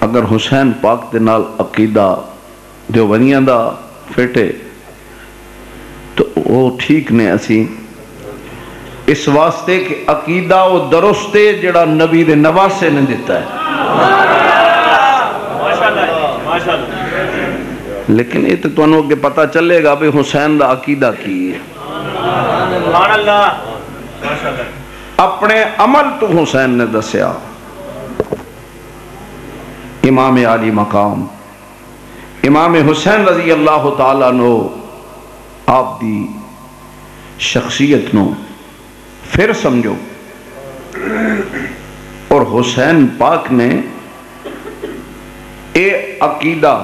اگر حسین پاک دے نال عقیدہ دیوبندیاں دا فٹے تو وہ ٹھیک نے اسی اس واسطے کہ عقیدہ وہ درستے جڑا نبی دے نواسے نے دیتا ہے لیکن یہ تو انہوں کے پتہ چلے گا بھی حسین دا عقیدہ کی ہے اپنے عمل تو حسین نے دسیا امام علی مقام امام حسین رضی اللہ تعالیٰ عنہ آپ دی شخصیت نو پھر سمجھو اور حسین پاک نے اے عقیدہ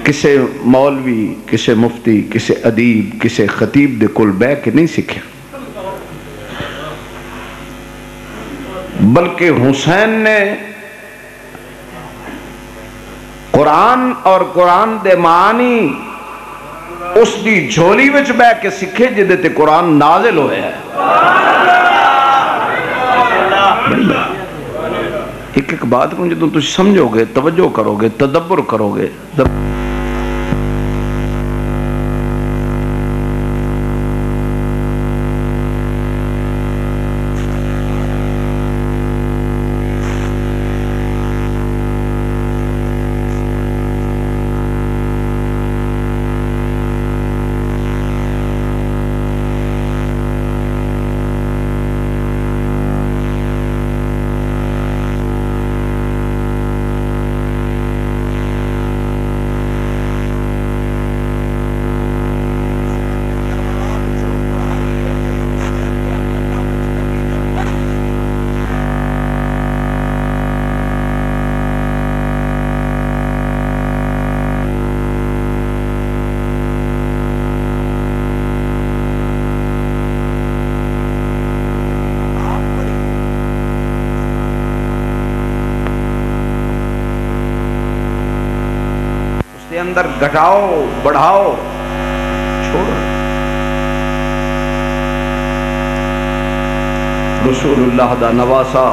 کسے مولوی کسے مفتی کسے ادیب کسے خطیب دے کل بے کے نہیں سکھے بلکہ حسین نے قرآن اور قرآن دے معنی اس دی جھولی وچ بے کے سکھے جدے تے قرآن نازل ہوئے ہے ایک ایک بات کو جدوں تجھ سمجھو گے توجہ کرو گے تدبر کرو گے اندر گھٹاؤ بڑھاؤ چھوڑو رسول اللہ دا نواسا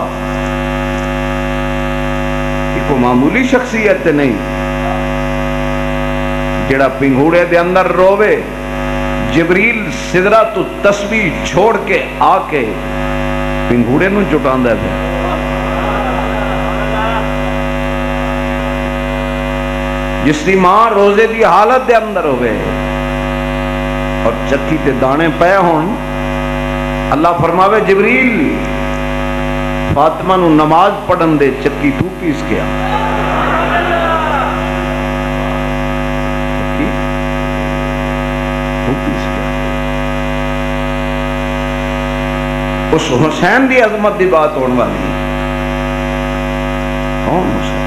ایک معمولی شخصیت نہیں جڑا پنگھوڑے دے اندر روے جبریل سدرہ تو تسبیح چھوڑ کے آ کے پنگھوڑے نو جٹاندہ ہے جس دی ماں روزے دی حالت دے اندر ہوئے اور چکی تے دانے پے ہون اللہ فرماوے جبریل فاطمہ نو نماز پڑھن دے چکی تو پیس گیا چکی تو پیس گیا اس حسین دی عظمت دی بات ہونے والی کون حسین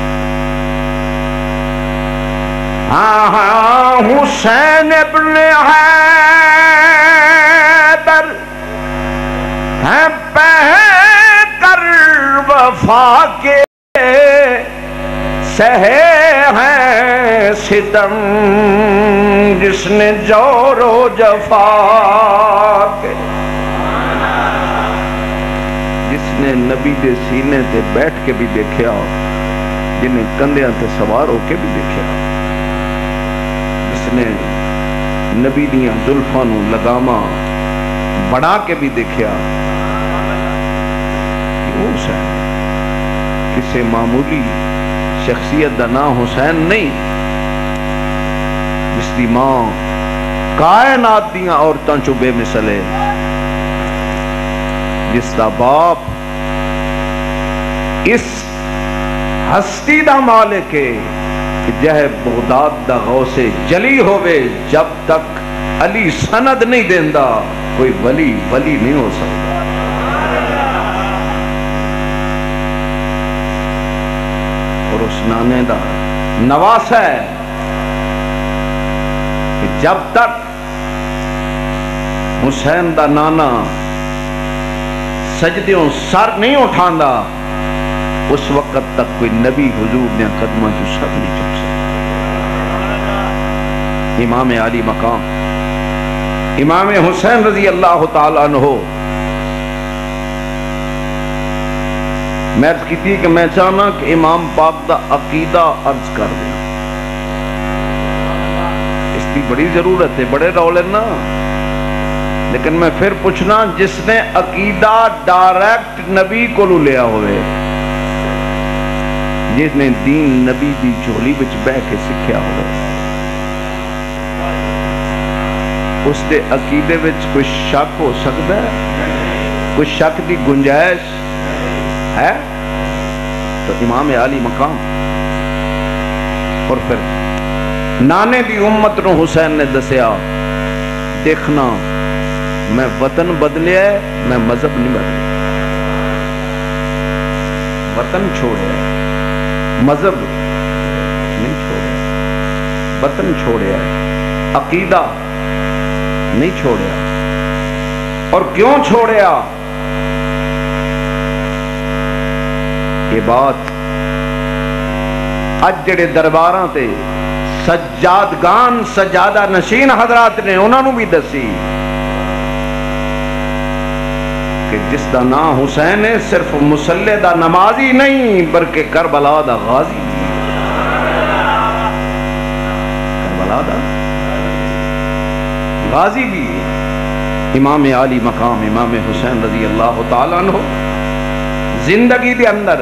حسین ابن حیدر ہیں بہتر وفا کے سہے ہیں ستم جس نے جور و جفا کے جس نے نبی دے سینے تے بیٹھ کے بھی دیکھیا جنہیں کندیاں تے سوار ہو کے بھی دیکھیا نے نبی دیاں زلفاں نو لگاما بڑھا کے بھی دیکھیا حسین کسے معمولی شخصیت دا نام حسین نہیں جس دی ماں کائنات دیاں عورتاں چو بے مثل ہے جس دا باپ اس ہستی دا مالک ہے کہ جہے بغداد دا غوث جلی ہوئے جب تک علی سند نہیں دیندہ کوئی ولی نہیں ہو سکتا اور اس نانے دا نواس ہے کہ جب تک حسین دا نانا سجدیوں سر نہیں اٹھاندہ اس وقت تک کوئی نبی حضور نے قدمہ جو سر نہیں چک سکتا امام علی مقام امام حسین رضی اللہ تعالیٰ عنہ میں عرض کی تھی کہ میں چاہنا کہ امام پاک دا عقیدہ عرض کر دیں، اس کی بڑی ضرورت ہے، بڑے رولے نا، لیکن میں پھر پوچھنا جس نے عقیدہ ڈائریکٹ نبی کو لیا ہوئے، جس نے دین نبی دی جھولی وچ بہ کے سکھیا ہوئے، اس دے عقیدے وچ کوئی شک ہو سکتا ہے؟ کوئی شک دی گنجائش ہے؟ تو امام عالی مقام۔ اور پھر نانے دی امت نو حسین نے دسیا، دیکھنا میں وطن بدلیا ہے، میں مذہب نہیں بدلیا، وطن چھوڑیا ہے، مذہب نہیں چھوڑیا، وطن چھوڑیا ہے، عقیدہ نہیں چھوڑیا۔ اور کیوں چھوڑیا؟ یہ بات اج جڑے درباراں تے سجادگان سجادہ نشین حضرات نے انہاں نو بھی دسی کہ جس دا نام حسین ہے صرف مسلح دا نمازی نہیں بلکہ کربلا دا غازی، کربلا دا غازی بھی امام عالی مقام امام حسین رضی اللہ تعالیٰ عنہ زندگی دے اندر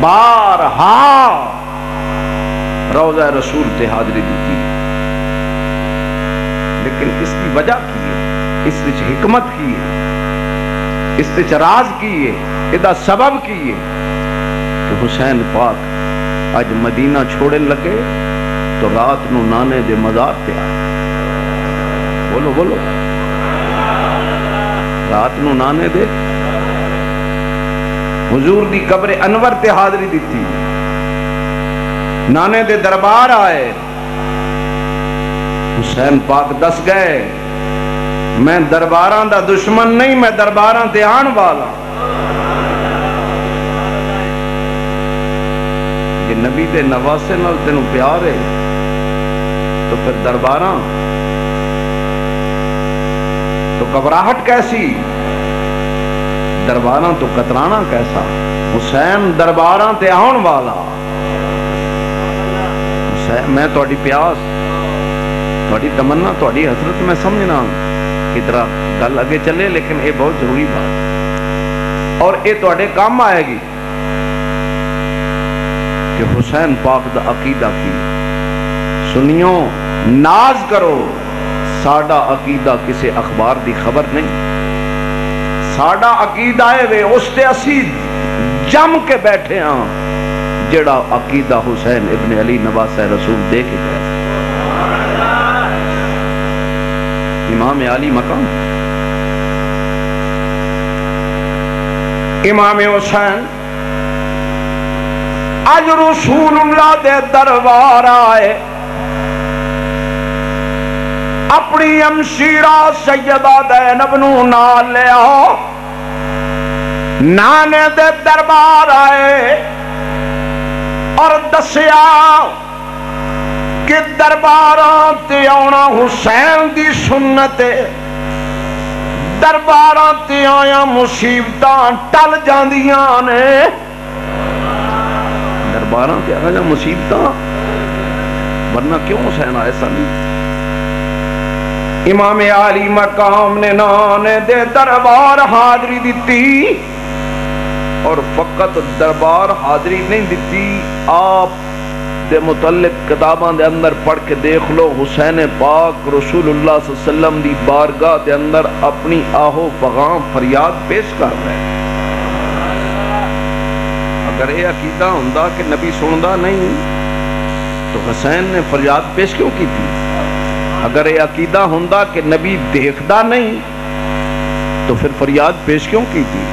بارہا روضہ رسول تے حاضری دیتی، لیکن اس کی وجہ کی ہے، اس وچ حکمت کی ہے، اس وچ راز کی ہے، ادا سبب کی ہے کہ حسین پاک اج مدینہ چھوڑے لگے تو رات نو نانے دے مزار تے آئے، بولو بولو، رات نو نانے دے حضور دی قبر انور تے حاضری دیتی، نانے دے دربار آئے، حسین پاک دس گئے میں درباراں دا دشمن نہیں، میں درباراں تے آن والا، یہ نبی دے نواسے نال تینوں پیار ہے تو پھر درباراں تو گھبراہٹ کیسی، درباراں تو کترانا کیسا؟ حسین درباراں تے آن والا، حسین میں توڑی پیاس توڑی تمنا توڑی حسرت میں سمجھنا کترا گل اگے چلے، لیکن یہ بہت ضروری بات ہے اور یہ توڑے کام آئے گی کہ حسین پاک دا عقیدہ کی سنیوں ناز کرو، ساڑا عقیدہ کسی اخبار دی خبر نہیں، ساڑا عقیدہ ہے وے اس تے اسی جم کے بیٹھے ہاں جڑا عقیدہ حسین ابن علی نواسہ رسول دے کے گئے، امام عالی مقام امام حسین اج رسول اللہ دے دربار آئے، اپنی امشیرہ سیدہ زینب نو نال لے آؤ، نانے دے دربار آئے اور دسیا کہ درباراں تے آنا حسین دی سنت، درباراں تے آیا مصیبتاں ٹل جاندیاں نے، درباراں تے آیا مصیبتاں، ورنہ کیوں حسین ایسا نہیں؟ امام عالی مقام نے نانے دے دربار حاضری دیتی، اور فقط دربار حاضری نہیں دیتی، آپ دے متعلق کتاباں دے اندر پڑھ کے دیکھ لو، حسین پاک رسول اللہ صلی اللہ علیہ وسلم دی بارگاہ دے اندر اپنی آہو فغاں فریاد پیش کر رہے ہیں۔ اگر یہ عقیدہ ہوندا کہ نبی سندا نہیں تو حسین نے فریاد پیش کیوں کی تھی؟ اگر یہ عقیدہ ہوندا کہ نبی دیکھدا نہیں تو پھر فریاد پیش کیوں کی تھی؟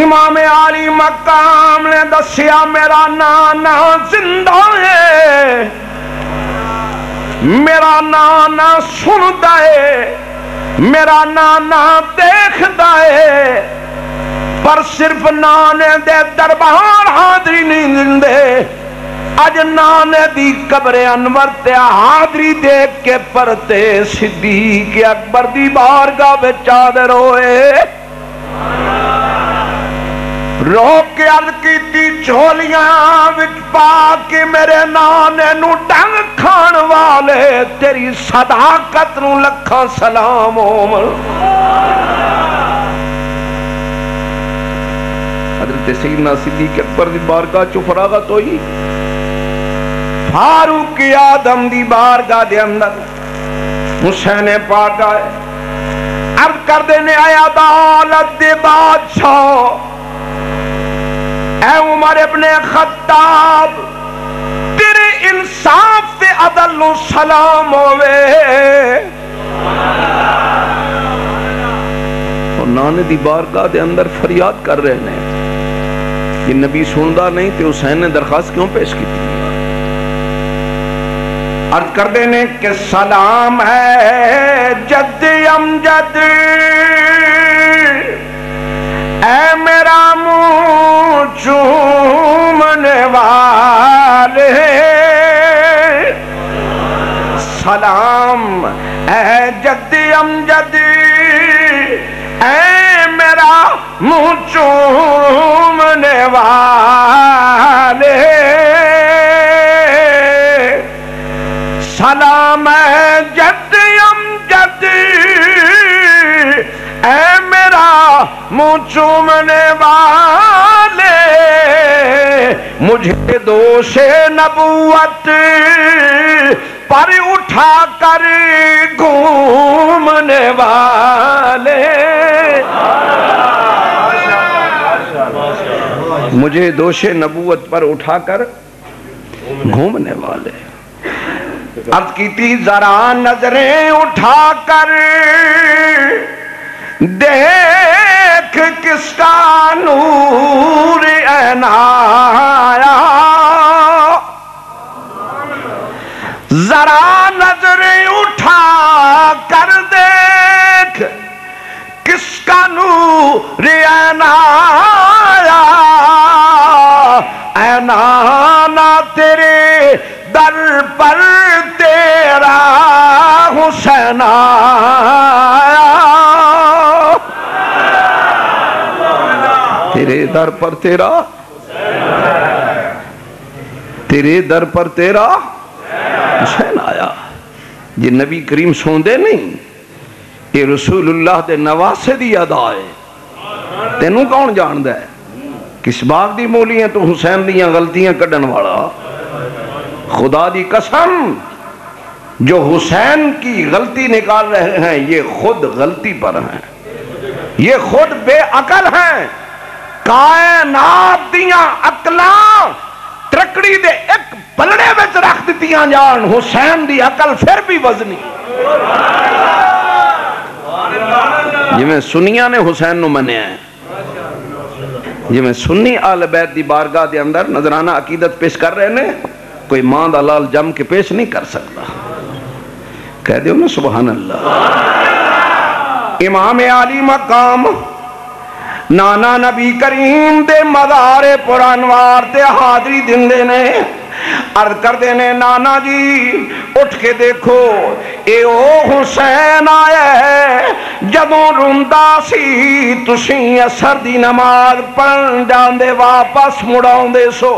امام عالی مقام نے دسیا میرا نانا زندہ ہے، میرا نانا سندا ہے، میرا نانا دیکھدا ہے، پر صرف نانے دے دربار حاضری نہیں دندے، اج نانے دی قبر انور تے حاضری دیکھ کے پرتے صدیق اکبر دی بارگاہ وچ حاضر ہوئے، روک کے عرض کیتی جھولیاں وچ پا کے میرے نانے نو ڈنگ کھان والے تیری صداقت نو لکھاں سلام عمر۔ حضرت سیدنا صدیق اکبر دی بارگاہ چو فراغت ہوئی، فاروق اعظم دی بارگاہ دے اندر حسین پاک آئے، عرض کر دینے آئے عدالت دے بادشاہ اے عمر ابن خطاب، تیرے انصاف تے عدل و سلام ہوئے۔ اور نانے دی بارگاہ دے اندر فریاد کر رہے ہیں، یہ نبی سندا نہیں تے حسین نے درخواست کیوں پیش کی تھی؟ عرض کر دینے کہ سلام ہے جد امجد اے میرا منہ چومنے والے، سلام اے جد امجد اے میرا منہ چومنے والے، سلام اے جد امجد اے میرا منہ چومنے والے، مجھے دوش نبوت پر اٹھا کر گھومنے والے، مجھے دوش نبوت پر اٹھا کر گھومنے والے۔ عرض کی تھی ذرا نظریں اٹھا کر دیکھ کس کا نور عنایا، ذرا نظریں اٹھا کر دیکھ کس کا نور عنایا، اے نانا تیرے در پر تیرا حسین آیا، تیرے در پر تیرا، تیرے در پر تیرا حسین آیا۔ یہ نبی کریم سوندے نہیں، یہ رسول اللہ دے نواسے دی ادا ہے۔ تینوں کون جاندہ ہے؟ کس باغ دی مولی ہیں تو حسین دیاں غلطیاں کڈن والا؟ خدا دی قسم، جو حسین کی غلطی نکال رہے ہیں یہ خود غلطی پر ہیں، یہ خود بے عقل ہیں۔ کائنات دیاں عقلاں ترکڑی دے ایک پلڑے وچ رکھ دیتیاں جان، حسین دی عقل پھر بھی وزنی۔ جی میں سنیاں نے حسین نو منیا ہے، جی میں سنی آل بیت دی بارگاہ دے اندر نظرانہ عقیدت پیش کر رہے ہیں، کوئی ماں دا لال جم کے پیش نہیں کر سکتا۔ کہہ دیو نا سبحان اللہ۔ امام عالی مقام نانا نبی کریم دے مزار پر انوار تے حاضری دن دینے، عرض کر دینے نانا جی اٹھ کے دیکھو اے او حسین آیا ہے جدوں روندا سی تسیں اثر دی نماز پڑھن جاندے واپس مڑاؤندے سو،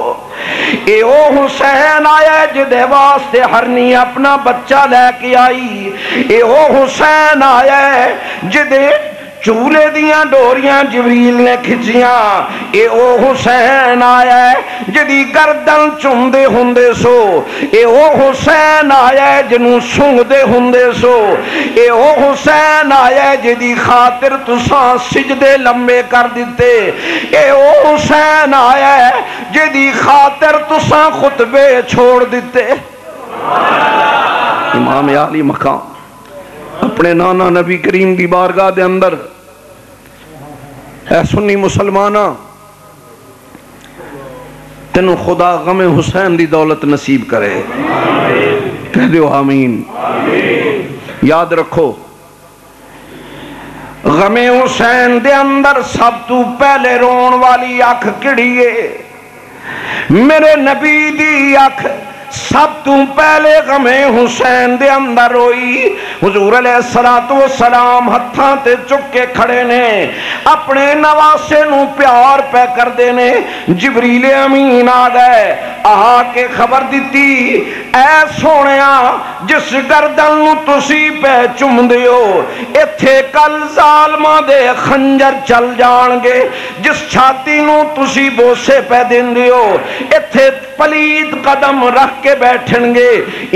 اے او حسین آیا ہے جدے واسطے ہرنی اپنا بچہ لے کے آئی، اے او حسین آیا ہے جدے چولے دیاں ڈوریاں جبریل نے کھچیاں، اے او حسین آیا ہے جدی گردن چوندے ہوندے سو، اے او حسین آیا ہے جنوں سونگدے ہوندے سو، اے او حسین آیا ہے جدی خاطر تساں سجدے لمبے کر دیتے، اے او حسین آیا ہے جدی خاطر تساں خطبے چھوڑ دیتے۔ امام عالی مقام اپنے نانا نبی کریم کی بارگاہ دے اندر، اے سنی مسلمانہ تینوں خدا غم حسین دی دولت نصیب کرے، کہہ دیو آمین۔ یاد رکھو غم حسین دے اندر سب تو پہلے رون والی آنکھ کڑی ہے، میرے نبی دی آنکھ سب تو پہلے غم حسین دے اندر روئی۔ حضور علیہ السلام ہتھاں تے چک کے کھڑے نے، اپنے نواسے نو پیار پہ کر دینے۔ جبریل امین آ گئے، آ کے خبر دیتی، اے سونیا جس گردن نو تسی پہ چم دیو، ایتھے کل ظالماں دے خنجر چل جان گے۔ جس چھاتی نو تسی بوسے پہ دین دیو، ایتھے پلید قدم رکھ کے بیٹھن گے۔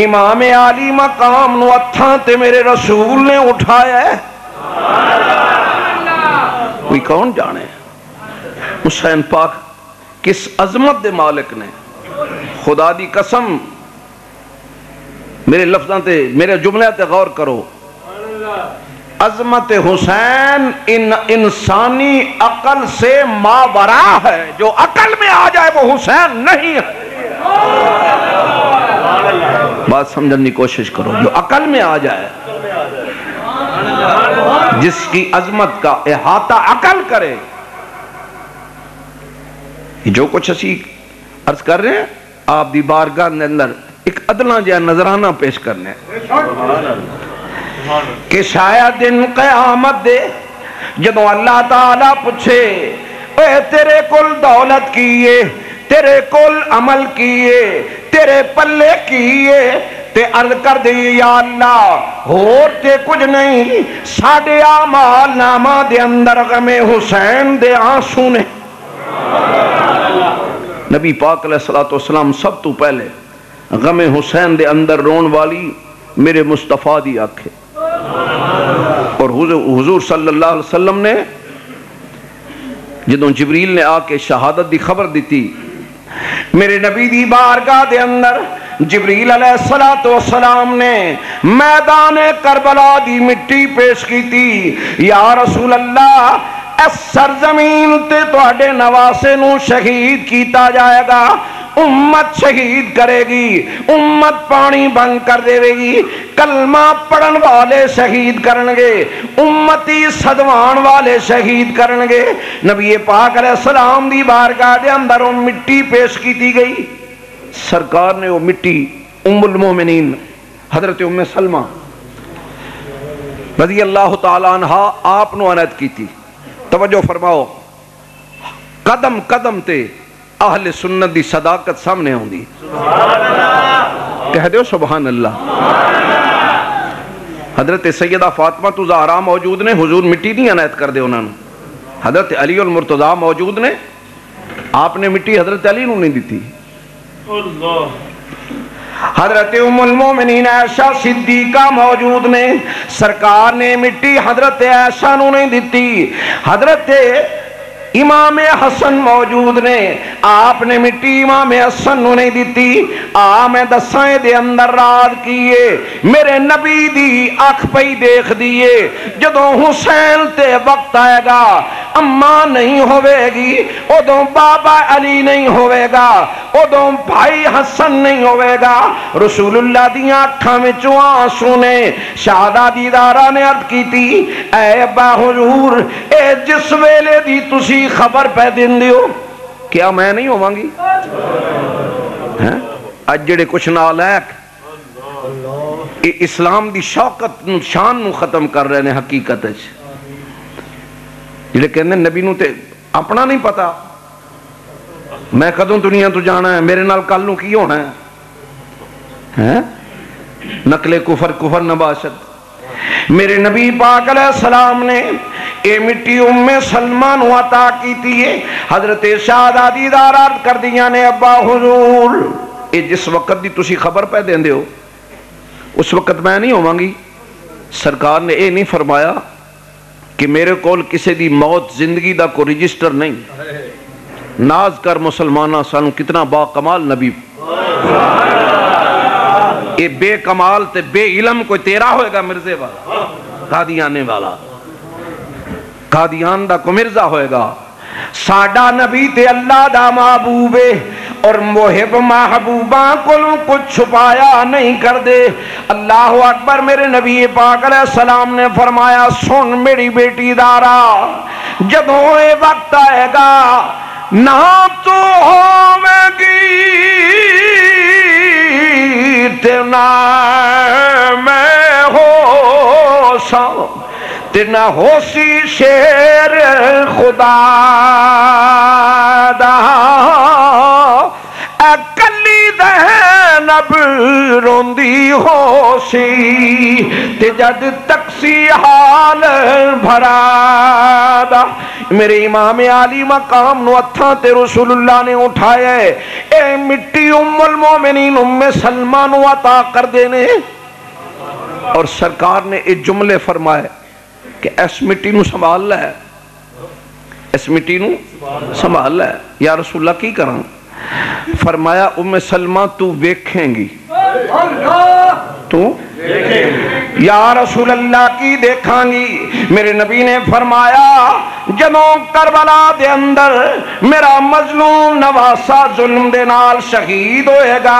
امام عالی مقام نو اتھاں تے میرے رسول نے اٹھایا ہے، کوئی کون جانے حسین پاک کس عظمت دے مالک نے۔ خدا دی قسم میرے لفظاں تے میرے جملے تے غور کرو، عظمت حسین انسانی عقل سے ماورا ہے، جو عقل میں آ جائے وہ حسین نہیں ہے۔ بات سمجھنے کی کوشش کرو، جو عقل میں آ جائے، جس کی عظمت کا احاطہ عقل کرے۔ جو کچھ اسی عرض کر رہے ہیں آپ دی بارگاہ کے اندر ایک ادنا جہاں نظرانہ پیش کرنے کہ شاید دن قیامت دے جدو اللہ تعالیٰ پوچھے اے تیرے کل دولت کیے، تیرے کل عمل کیے، تیرے پلے کیے، تے عرض کر دی یا اللہ اور تے کچھ نہیں، ساڑھے اعمال نامہ دے اندر غم حسین دے آنسو نے۔ نبی پاک علیہ السلام سب تو پہلے غم حسین دے اندر رون والی میرے مصطفیٰ دی آنکھیں، اور حضور صلی اللہ علیہ وسلم نے جدوں جبریل نے آ کے شہادت دی خبر دیتی، میرے نبی دی بارگاہ دے اندر جبریل علیہ السلام نے میدان کربلا دی مٹی پیش کی تھی۔ یا رسول اللہ اس سرزمین تے تواڈے نواسے نو شہید کیتا جائے گا، امت شہید کرے گی، امت پانی بند کر دے گی، کلمہ پڑھن والے شہید کرنگے، امتی صدوان والے شہید کرنگے۔ نبی پاک علیہ السلام دی بارگاہ دے اندر وہ مٹی پیش کی دی گئی، سرکار نے وہ مٹی ام المومنین حضرت ام سلمہ رضی اللہ تعالیٰ عنہ آپ نو عنایت کی تھی۔ توجہ فرماؤ، قدم قدم تے اہل سنت دی صداقت سامنے ہوں دی، کہہ دیو سبحان اللہ۔ حضرت سیدہ فاطمہ تو زہرا موجود نے، حضور مٹی نہیں عنایت کر دے انہوں نے۔ حضرت علی المرتضیٰ موجود نے، آپ نے مٹی حضرت علی نو نہیں دی تھی۔ حضرت ام المومنین عائشہ صدیقہ موجود نے، سرکار نے مٹی حضرت عائشہ نو نہیں دیتی۔ حضرت امام حسن موجود نے، آپ نے مٹی امام حسن نو نہیں دیتی۔ میں دسائیں دے اندر راز کیے، میرے نبی دی آنکھ پئی دیکھ دیے، جدوں حسین تے وقت آئے گا اماں نہیں ہوئے گی، ادوں بابا علی نہیں ہوئے گا، ادوں بھائی حسن نہیں ہوئے گا۔ رسول اللہ دی آنکھاں میں آنسو نے۔ شہزادی دارا نے عرض کی تھی، اے ابا حضور اے جس ویلے دی تسی خبر پہ دین دیو، کیا میں نہیں ہوں گی؟ اج جڑے کچھ نالائق اسلام دی شوکت شان نو ختم کر رہے ہیں، حقیقت جڑے کہنے نبی نو تے اپنا نہیں پتا، میں کدوں دنیا تو جانا ہے، میرے نال کل نو کی ہونا ہے، نقل کفر کفر نباشت۔ میرے نبی پاک علیہ السلام نے اے مٹی ام سلمہ نو عطا کی تھی۔ حضرت شہزادی دارات کر دیا نے، ابا حضور اے جس وقت دی تسی خبر پہ دیں دے ہو اس وقت میں نہیں ہوں گی۔ سرکار نے اے نہیں فرمایا کہ میرے کول کسی دی موت زندگی دا کوئی رجسٹر نہیں۔ ناز کر مسلمانہ سانو کتنا با کمال نبی، اے بے کمال تے بے علم کوئی تیرا ہوئے گا مرزے والا، قادیانے والا، قادیان دا کو مرزا ہوئے گا۔ ساڈا نبی تے اللہ دا محبوبے اور محب محبوباں کچھ چھپایا نہیں کر دے۔ اللہ اکبر۔ میرے نبی پاک علیہ السلام نے فرمایا، سن میری بیٹی دارا، جدوں اے وقت آئے گا نہ تو ہوے گی تے نہ میں ہو سا تے نہ ہو سی شیر خدا دا اے کلی زینب روندی ہو سی تے جد تک سی حال بھرا دا میرے امام عالی مقام نو اتھاں تے رسول اللہ نے اٹھایا ہے اے مٹی ام المومنین ام سلمہ نو عطا کر دینے اور سرکار نے ایک جملے فرمائے کہ اس مٹی نو سنبھال لے اس مٹی نو سنبھال لے یا رسول اللہ کی کروں فرمایا ام سلمہ تو ویکھیں گی تو یا رسول اللہ کی دیکھاں گی میرے نبی نے فرمایا جدوں کربلا دے اندر میرا مظلوم نواسا ظلم دے نال شہید ہوئے گا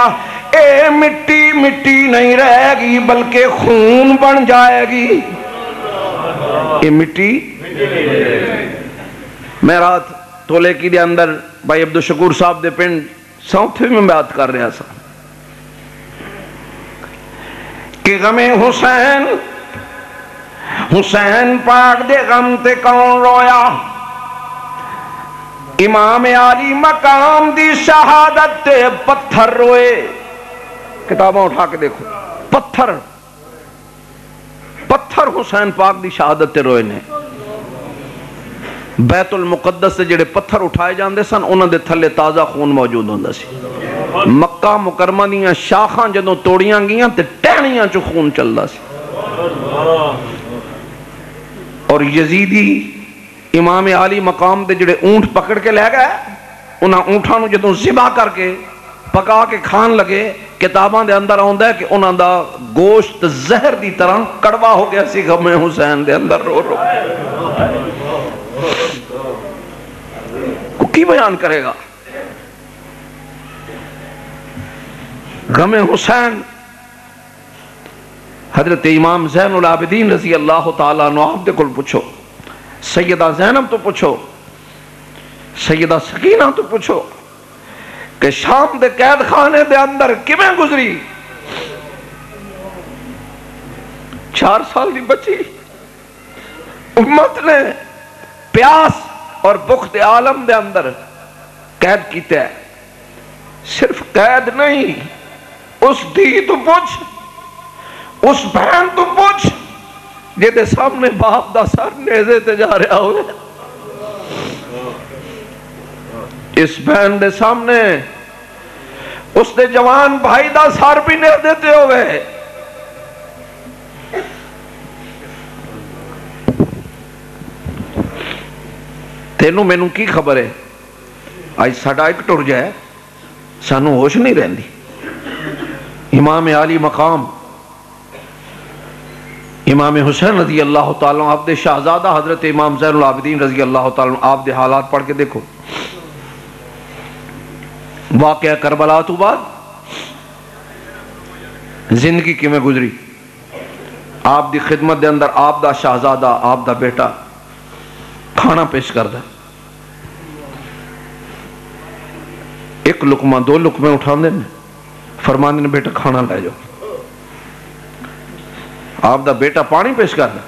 اے مٹی مٹی نہیں رہے گی بلکہ خون بن جائے گی اے مٹی میں رات تولے کی دے اندر بھائی عبدالشکور صاحب دے پنڈ ساؤتھے میں بات کر رہا سا کہ غم حسین حسین پاک دے غم تے کون رویا امام عالی مقام دی شہادت تے پتھر روئے کتاباں اٹھا کے دیکھو پتھر پتھر حسین پاک دی شہادت تے روئے نے بیت المقدس سے جڑے پتھر اٹھائے جاندے سن انہاں دے تھلے تازہ خون موجود ہوندہ سی مکہ مکرمہ دیاں شاخاں جدوں توڑیاں گیاں تے ٹہنیاں چو خون چلدا سی اور یزیدی امام عالی مقام دے جڑے اونٹ پکڑ کے لے گئے انہاں اونٹاں نو جدوں ذبح کر کے پکا کے کھان لگے کتاباں دے اندر آندا ہے کہ انہاں دا گوشت زہر دی طرح کڑوا ہو گیا سی غم حسین دے اندر رو رو کی بیان کرے گا غم حسین حضرت امام زین العابدین رضی اللہ تعالیٰ عنہ آپ دے کل پوچھو سیدہ زینب تو پوچھو سیدہ سکینہ تو پوچھو کہ شام دے قید خانے دے اندر کمیں گزری 4 سال دی بچی امت نے پیاس اور بخت عالم دے اندر قید کیتے ہے صرف قید نہیں اس دی تو پوچھ اس بہن تو پوچھ جیدے سامنے باپ دا سر نیزے تے جا رہا ہوئے اس بہن دے سامنے اس دے جوان بھائی دا سر بھی نیزے تے ہوئے تینوں میں نوں کی خبر ہے آج ساڑھا ایک ٹر جائے سانوں ہوش نہیں رہن دی امام عالی مقام امام حسین رضی اللہ تعالیٰ آپ دے شہزادہ حضرت امام زین العابدین رضی اللہ تعالیٰ آپ دے حالات پڑھ کے دیکھو واقعہ کربلا تو بعد زندگی کی میں گزری آپ دی خدمت دے اندر آپ دا شہزادہ آپ دا بیٹا کھانا پیش کر دا ایک لقمہ 2 لقمے اٹھان دے فرمانے نے بیٹا کھانا لے جاؤ آپ دا بیٹا پانی پیش کر دا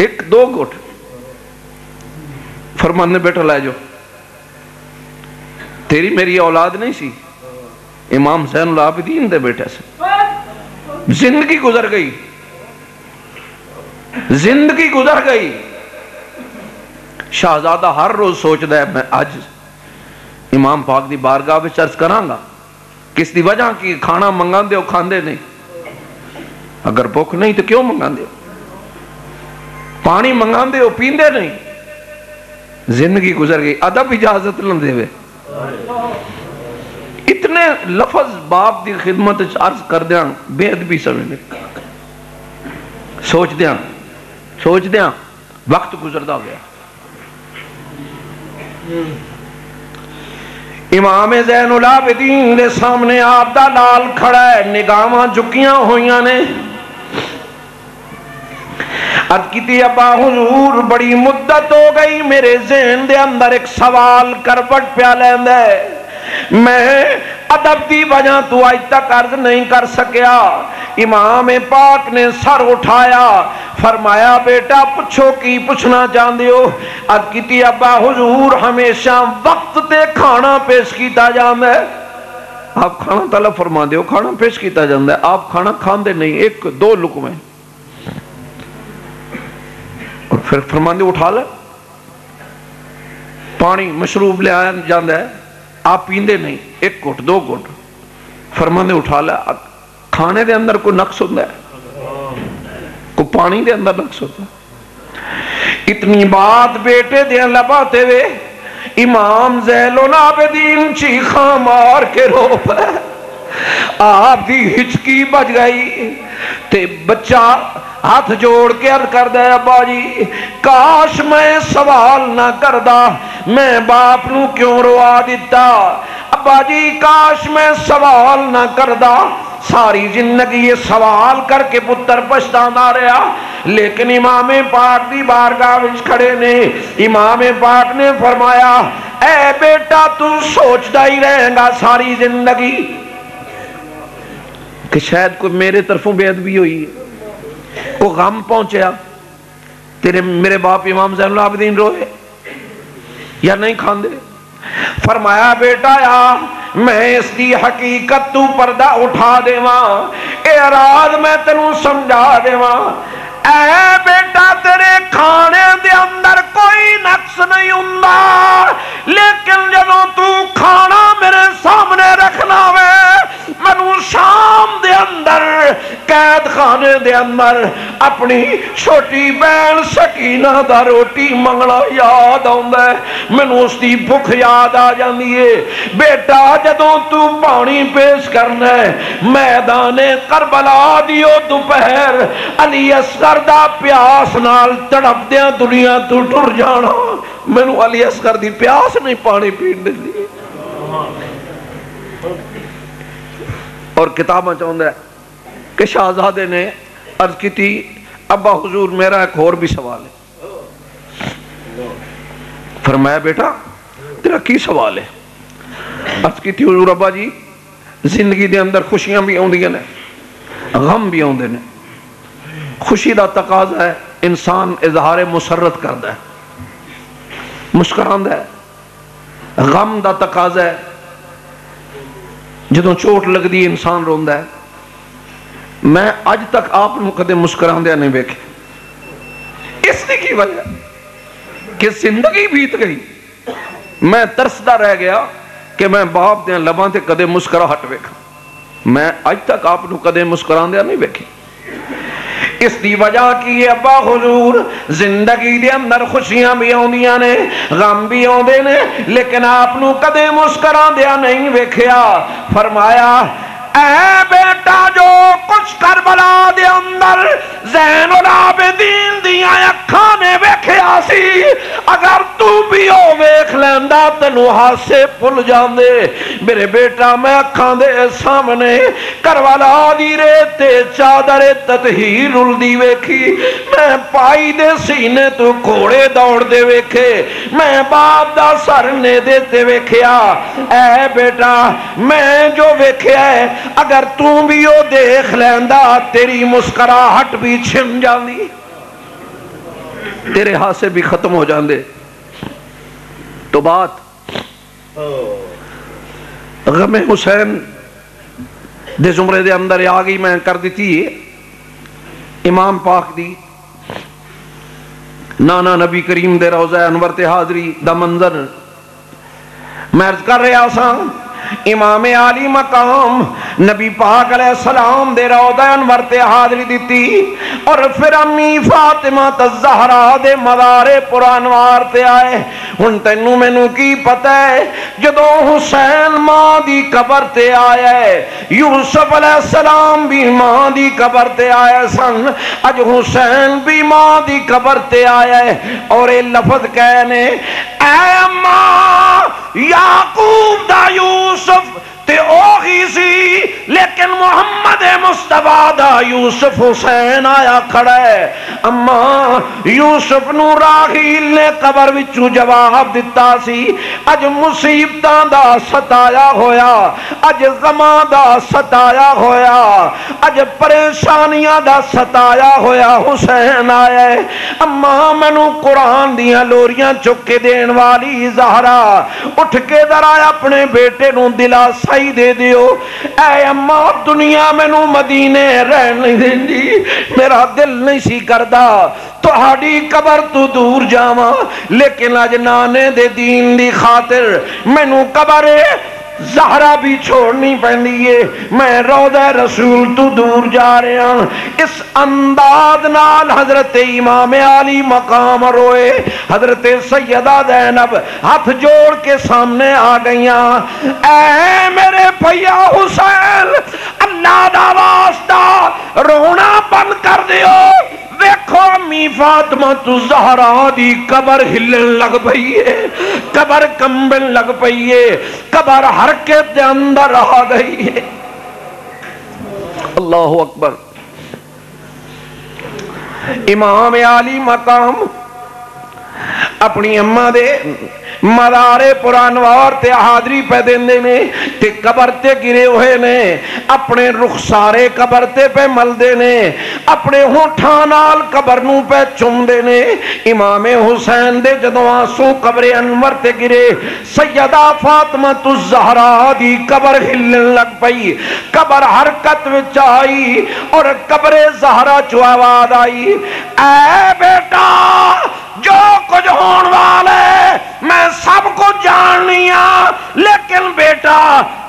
1-2 گھٹ فرمانے نے بیٹا لے جاؤ تیری میری اولاد نہیں سی امام زین العابدین دے بیٹے سے زندگی گزر گئی زندگی گزر گئی شہزادہ ہر روز سوچ دے میں آج امام پاک دی بارگاہ میں عرض کرانگا کس دی وجہ کی کھانا منگان دے ہو کھاندے نہیں اگر بھوک نہیں تو کیوں منگان دے ہو پانی منگان دے ہو پیندے نہیں زندگی گزر گئی ادب اجازت لن دے ہوئے اتنے لفظ باپ دی خدمت عرض کر دیاں بے ادبی سمجھنے سوچ دیاں وقت گزردہ گیا امام زین العابدین دے سامنے آپ دا لال کھڑا ہے نگاہاں جھکیاں ہوئیاں نے عرض کیتی ابا حضور بڑی مدت ہو گئی میرے ذہن دے اندر ایک سوال کربٹ پیا لیندے میں ادب دی وجہ تو آج تک عرض نہیں کر سکیا۔ امام پاک نے سر اٹھایا، فرمایا بیٹا پوچھو کی پوچھنا چاہتے ہو؟ عرض کیتی ابا حضور ہمیشہ وقت تے کھانا پیش کیتا جاندہ ہے۔ آپ کھانا طلب فرما دے ہو، کھانا پیش کیتا جاندہ ہے، آپ کھانا کھاندے نہیں، ایک دو لقمے، اور پھر فرما دے اٹھا لے، پانی مشروب لے آیا جاندہ ہے، آپ پیندے نہیں، ایک گھٹ دو گھٹ، فرما دے اٹھا لے۔ کھانے دے اندر کوئی نقص ہوتا ہے؟ کوئی پانی دے اندر نقص ہوتا ہے؟ اتنی بات بیٹے دے لباتے ہوئے امام زین العابدین چیخاں مار کے رو پہ، آپ دی ہچکی بچ گئی تے بچہ ہاتھ جوڑ کے عرض کر دے ابا جی کاش میں سوال نہ کردہ، میں باپ نو کیوں روا دیتا؟ ابا جی کاش میں سوال نہ کردہ، ساری زندگی یہ سوال کر کے پتر پشتانا رہا۔ لیکن امام پاک دی بارگاہ وچ کھڑے نے، امام پاک نے فرمایا اے بیٹا تو سوچدا ہی رہے گا ساری زندگی کہ شاید کوئی میرے طرفوں بے ادبی ہوئی ہے، کوئی غم پہنچیا، میرے باپ امام زین العابدین روئے یا نہیں کھاندے؟ فرمایا بیٹا یا میں اس کی حقیقت تو پردہ اٹھا دے ماں، اعراض میں تنوں سمجھا دے ماں۔ اے بیٹا تیرے کھانے دے اندر کوئی نقص نہیں ہوندا، لیکن جدوں تو کھانا میرے سامنے رکھنا وے، منوں شام دے اندر قید خانے دے اندر اپنی چھوٹی بہن سکینہ دا روٹی منگنا یاد آندا ہے، منوں اس دی بھوک یاد آ جاندی ہے۔ بیٹا جدوں تو پانی پیش کرنا ہے، میدان کربلا دیو دوپہر علی اصغر دا پیاس نال تڑپ دیاں دنیا تو ٹر جانا، منوں علی اصغر دی پیاس نہیں پانی پین دی۔ اور کتاباں چاہتا ہے کہ شہزادے نے عرض کی تھی ابا حضور میرا ایک اور بھی سوال ہے۔ فرمایا بیٹا تیرا کی سوال ہے؟ عرض کی تھی حضور ابا جی زندگی دے اندر خوشیاں بھی آندیاں نے، غم بھی آندے نے۔ خوشی دا تقاضا ہے انسان اظہار مسرت کردا ہے، مسکراندا ہے۔ غم دا تقاضا ہے جدوں چوٹ لگ دی انسان روندا ہے۔ میں اج تک آپ نو کدے مسکراندیا نہیں ویکھے، اس کی وجہ کہ زندگی بیت گئی، میں ترسدا رہ گیا کہ میں باپ دے لباں تے کدے مسکراہٹ ویکھاں، میں اج تک آپ نو کدے مسکراندیا نہیں ویکھے۔ اس دی وجہ کی ہے ابا حضور زندگی دے اندر خوشیاں بھی آندیاں نے، غم بھی آندے نے، لیکن آپ نو کدے مسکراندیا نہیں ویکھیا۔ فرمایا اے بیٹا جو کچھ کربلا دے اندر زین العابدین دیاں اکھاں نے ویکھیا سی، اگر تو بھی او ویکھ لیندا تینوں ہاسے پھل جاندے۔ میرے بیٹا میں اکھاں دے سامنے کربلا دی ریت تے چادر تطہیر رلدی ویکھی، میں پائی دے سینے تو گھوڑے دوڑ دے ویکھے، میں باپ دا سر نے دیتے ویکھیا۔ اے بیٹا میں جو ویکھیا ہے اگر تو بھی وہ دیکھ لیندا تیری مسکراہٹ بھی چھن جاندی، تیرے ہاسے بھی ختم ہو جاندے۔ تو بات غم حسین دے زمرے دے اندر آگئی میں کر دیتی امام پاک دی نانا نبی کریم دے روضہ انور تے حاضری دا منظر میں عرض کر رہا سا۔ امام عالی مقام نبی پاک علیہ السلام دے روضہ انور تے حاضری دیتی، اور پھر امی فاطمہ الزہرا دے مزار پر انوار تے آئے۔ ہن تینوں مینوں کی پتہ ہے جدوں حسین ماں دی قبر تے آیا ہے، یوسف علیہ السلام بھی ماں دی قبر تے آیا سن، اج حسین بھی ماں دی قبر تے آیا ہے، اور اے لفظ کہنے اے ماں یعقوب دا یوسف تے اوہی سی، لیکن محمد مصطفیٰ دا یوسف حسین آیا کھڑا ہے۔ اما یوسف نو راحیل نے قبر وچوں جواب دتا سی، اج مصیبتاں دا ستایا ہویا، اج غماں دا ستایا ہویا، اج پریشانیاں دا ستایا ہویا حسین آیا ہے۔ اما مینوں قرآن دیاں لوریاں چک کے دین والی زہرا، اٹھ کے ذرا اپنے بیٹے نو دلاسائی دے دیو۔ اے اما دنیا مینوں مدینے رہن نہیں دیندی، میرا دل نہیں سی کردا تہاڈی قبر تو دور جاواں، لیکن اج نانے دے دین دی خاطر مینوں قبر زہرا بھی چھوڑنی پہنی ہے، میں روضہ رسول تو دور جا رہا ہوں۔ اس انداز نال حضرت امام علی مقام روئے، حضرت سیدہ زینب ہاتھ جوڑ کے سامنے آ گئیاں، اے میرے بھیا حسین، اللہ دا واسطہ رونا بند کر دیو، دیکھو امی فاطمہ الزہرا دی قبر ہلن لگ پئی ہے، قبر کمبن لگ پئی ہے، قبر حرکت دے اندر آ گئی ہے۔ اللہ اکبر۔ امام علی مقام اپنی اماں دے مدارے پرانوار تے حاضری پہ دیندے نے تے قبر تے گرے ہوئے نے، اپنے رخسارے قبر تے پہ ملدے نے، اپنے ہونٹھاں نال قبر نو پہ چومدے نے۔ امام حسین دے جدوں آنسو قبر انور تے گرے، سیدہ فاطمہ الزہرا دی قبر ہلن لگ پئی، قبر حرکت وچ آئی اور قبر زہرا چو آواز آئی، اے بیٹا جو کچھ ہون والے میں سب کو جاننی ہاں، لیکن بیٹا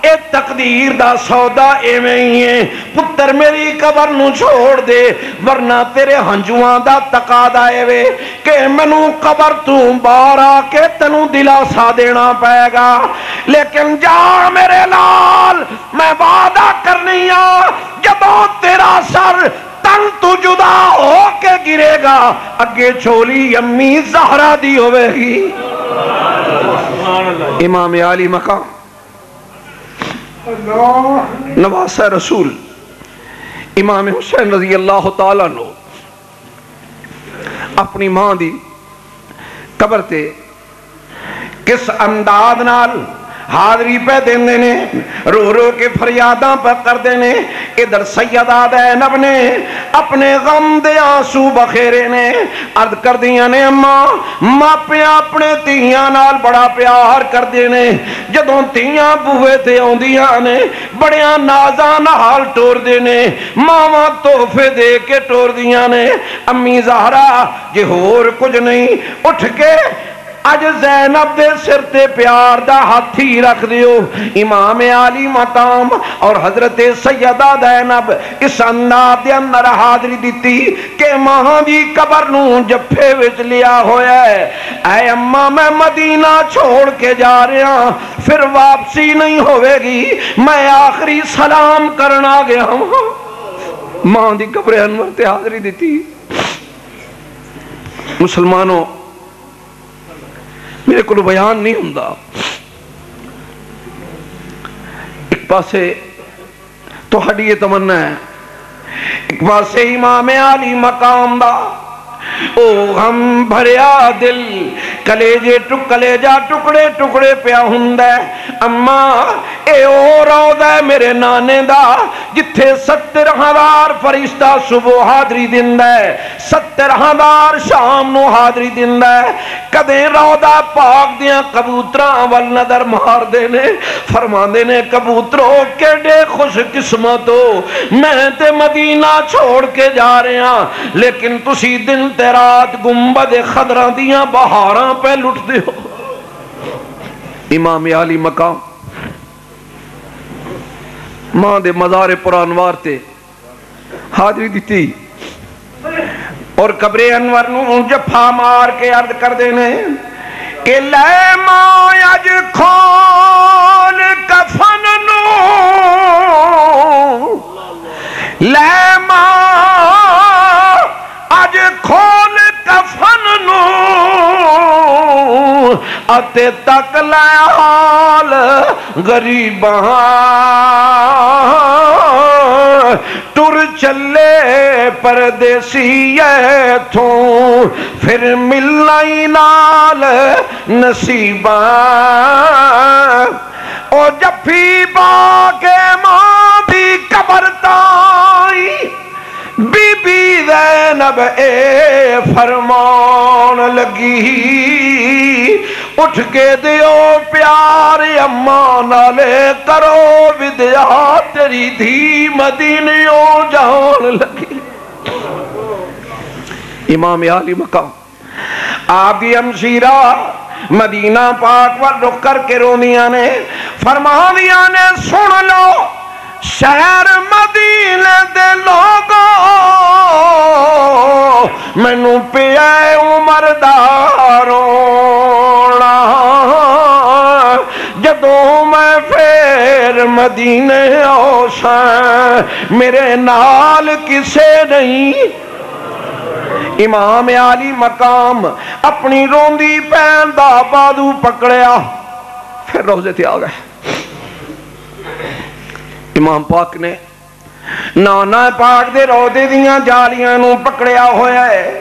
اے تقدیر دا سودا ایویں ہی ہے، پتر میری قبر نو چھوڑ دے، ورنہ تیرے ہنجواں دا تقاضا اے کہ مینوں قبر تو باہر آ کے تینوں دلاسا دینا پائے گا، لیکن جا میرے لال، میں وعدہ کرنی ہاں جدوں تیرا سر تن تو جدا ہو کے گرے گا، اگے چھولی امی زہرا دی ہوئے گی۔ امام علی مقام نواسہ رسول امام حسین رضی اللہ تعالیٰ عنہ اپنی ماں دی قبر تے کس انداز نال حاضری پہ دیندے نے، رو رو کے فریاداں پہ کر دینے۔ ادھر سیدہ زینب نے اپنے غم دے آنسو بخیرے نے، عرض کر دیاں نے اماں ماپیاں اپنے تیاں نال بڑا پیار کر دینے، جدوں تیاں بوئے تے آندیاں نے بڑیاں نازاں نال ٹور دینے، ماواں تحفے دے کے ٹور دیاں نے۔ امی زہرا جے ہور کچھ نہیں، اٹھ کے اج زینب دے سر تے پیار دا ہاتھی رکھ دیو۔ امام علی مقام اور حضرت سیدہ زینب اس انداز دے اندر حاضری دیتی کہ ماں دی قبر نو جفے وچ لیا ہویا ہے، اے اماں میں مدینہ چھوڑ کے جا رہا، پھر واپسی نہیں ہوئے گی، میں آخری سلام کرنا گیا ہوں۔ ماں دی قبر انور تے حاضری دیتی۔ مسلمانوں میرے کو بیان نہیں ہوندا، ایک پاسے تہاڈی یہ تمنا ہے، ایک پاسے امام علی مقام دا او غم بھریا دل، کلیجہ ٹکڑے ٹکڑے پیا ہوندا ہے۔ اماں اے او روضہ ہے میرے نانے دا جتھے 70,000 فرشتہ صبح حاضری دیندا ہے، 70,000 شام نو حاضری دیندا ہے۔ کدے روضہ پاک دیاں کبوتراں ول نظر مار دے نے، فرماندے نے کبوترو کیڑے خوش قسمت ہو، میں تے مدینہ چھوڑ کے جا رہے ہاں، لیکن تسی دن تے رات گنبد خضراں دیاں بہاراں پہ لٹ دے ہو۔ امام علی مقام ماں دے مزار پرانوار تے حاضری دیتی اور قبر انور نو جفا مار کے عرض کر دینے کہ لے ماں اج کھول کفن نو، لے ماں اج کھول کفن نو، اتے تک لے حال غریباں ٹر چلے پردیسی ایتھوں پھر ملنا ہی نال نصیباں او جفی باغے ماں دی قبر تائی بی بی زینب اے فرمان لگی اٹھ کے دیو پیار اماں نالے کرو ودیا تیری دھی مدینیوں جان لگی امام عالی مقام آپ دی ہمشیرہ مدینہ پاک پر رخ کر کے رونیاں نے فرمانیاں نے سن لو شہر مدینے دے لوگوں مینو پیا عمر دا رونا جدوں میں پھر مدینے آساں میرے نال کسے نہیں امام عالی مقام اپنی روندی پین دا بادو پکڑیا پھر روزے تے آ گئے امام پاک نے نانا پاک دے روزے دیاں جالیاں نو پکڑیا ہویا ہے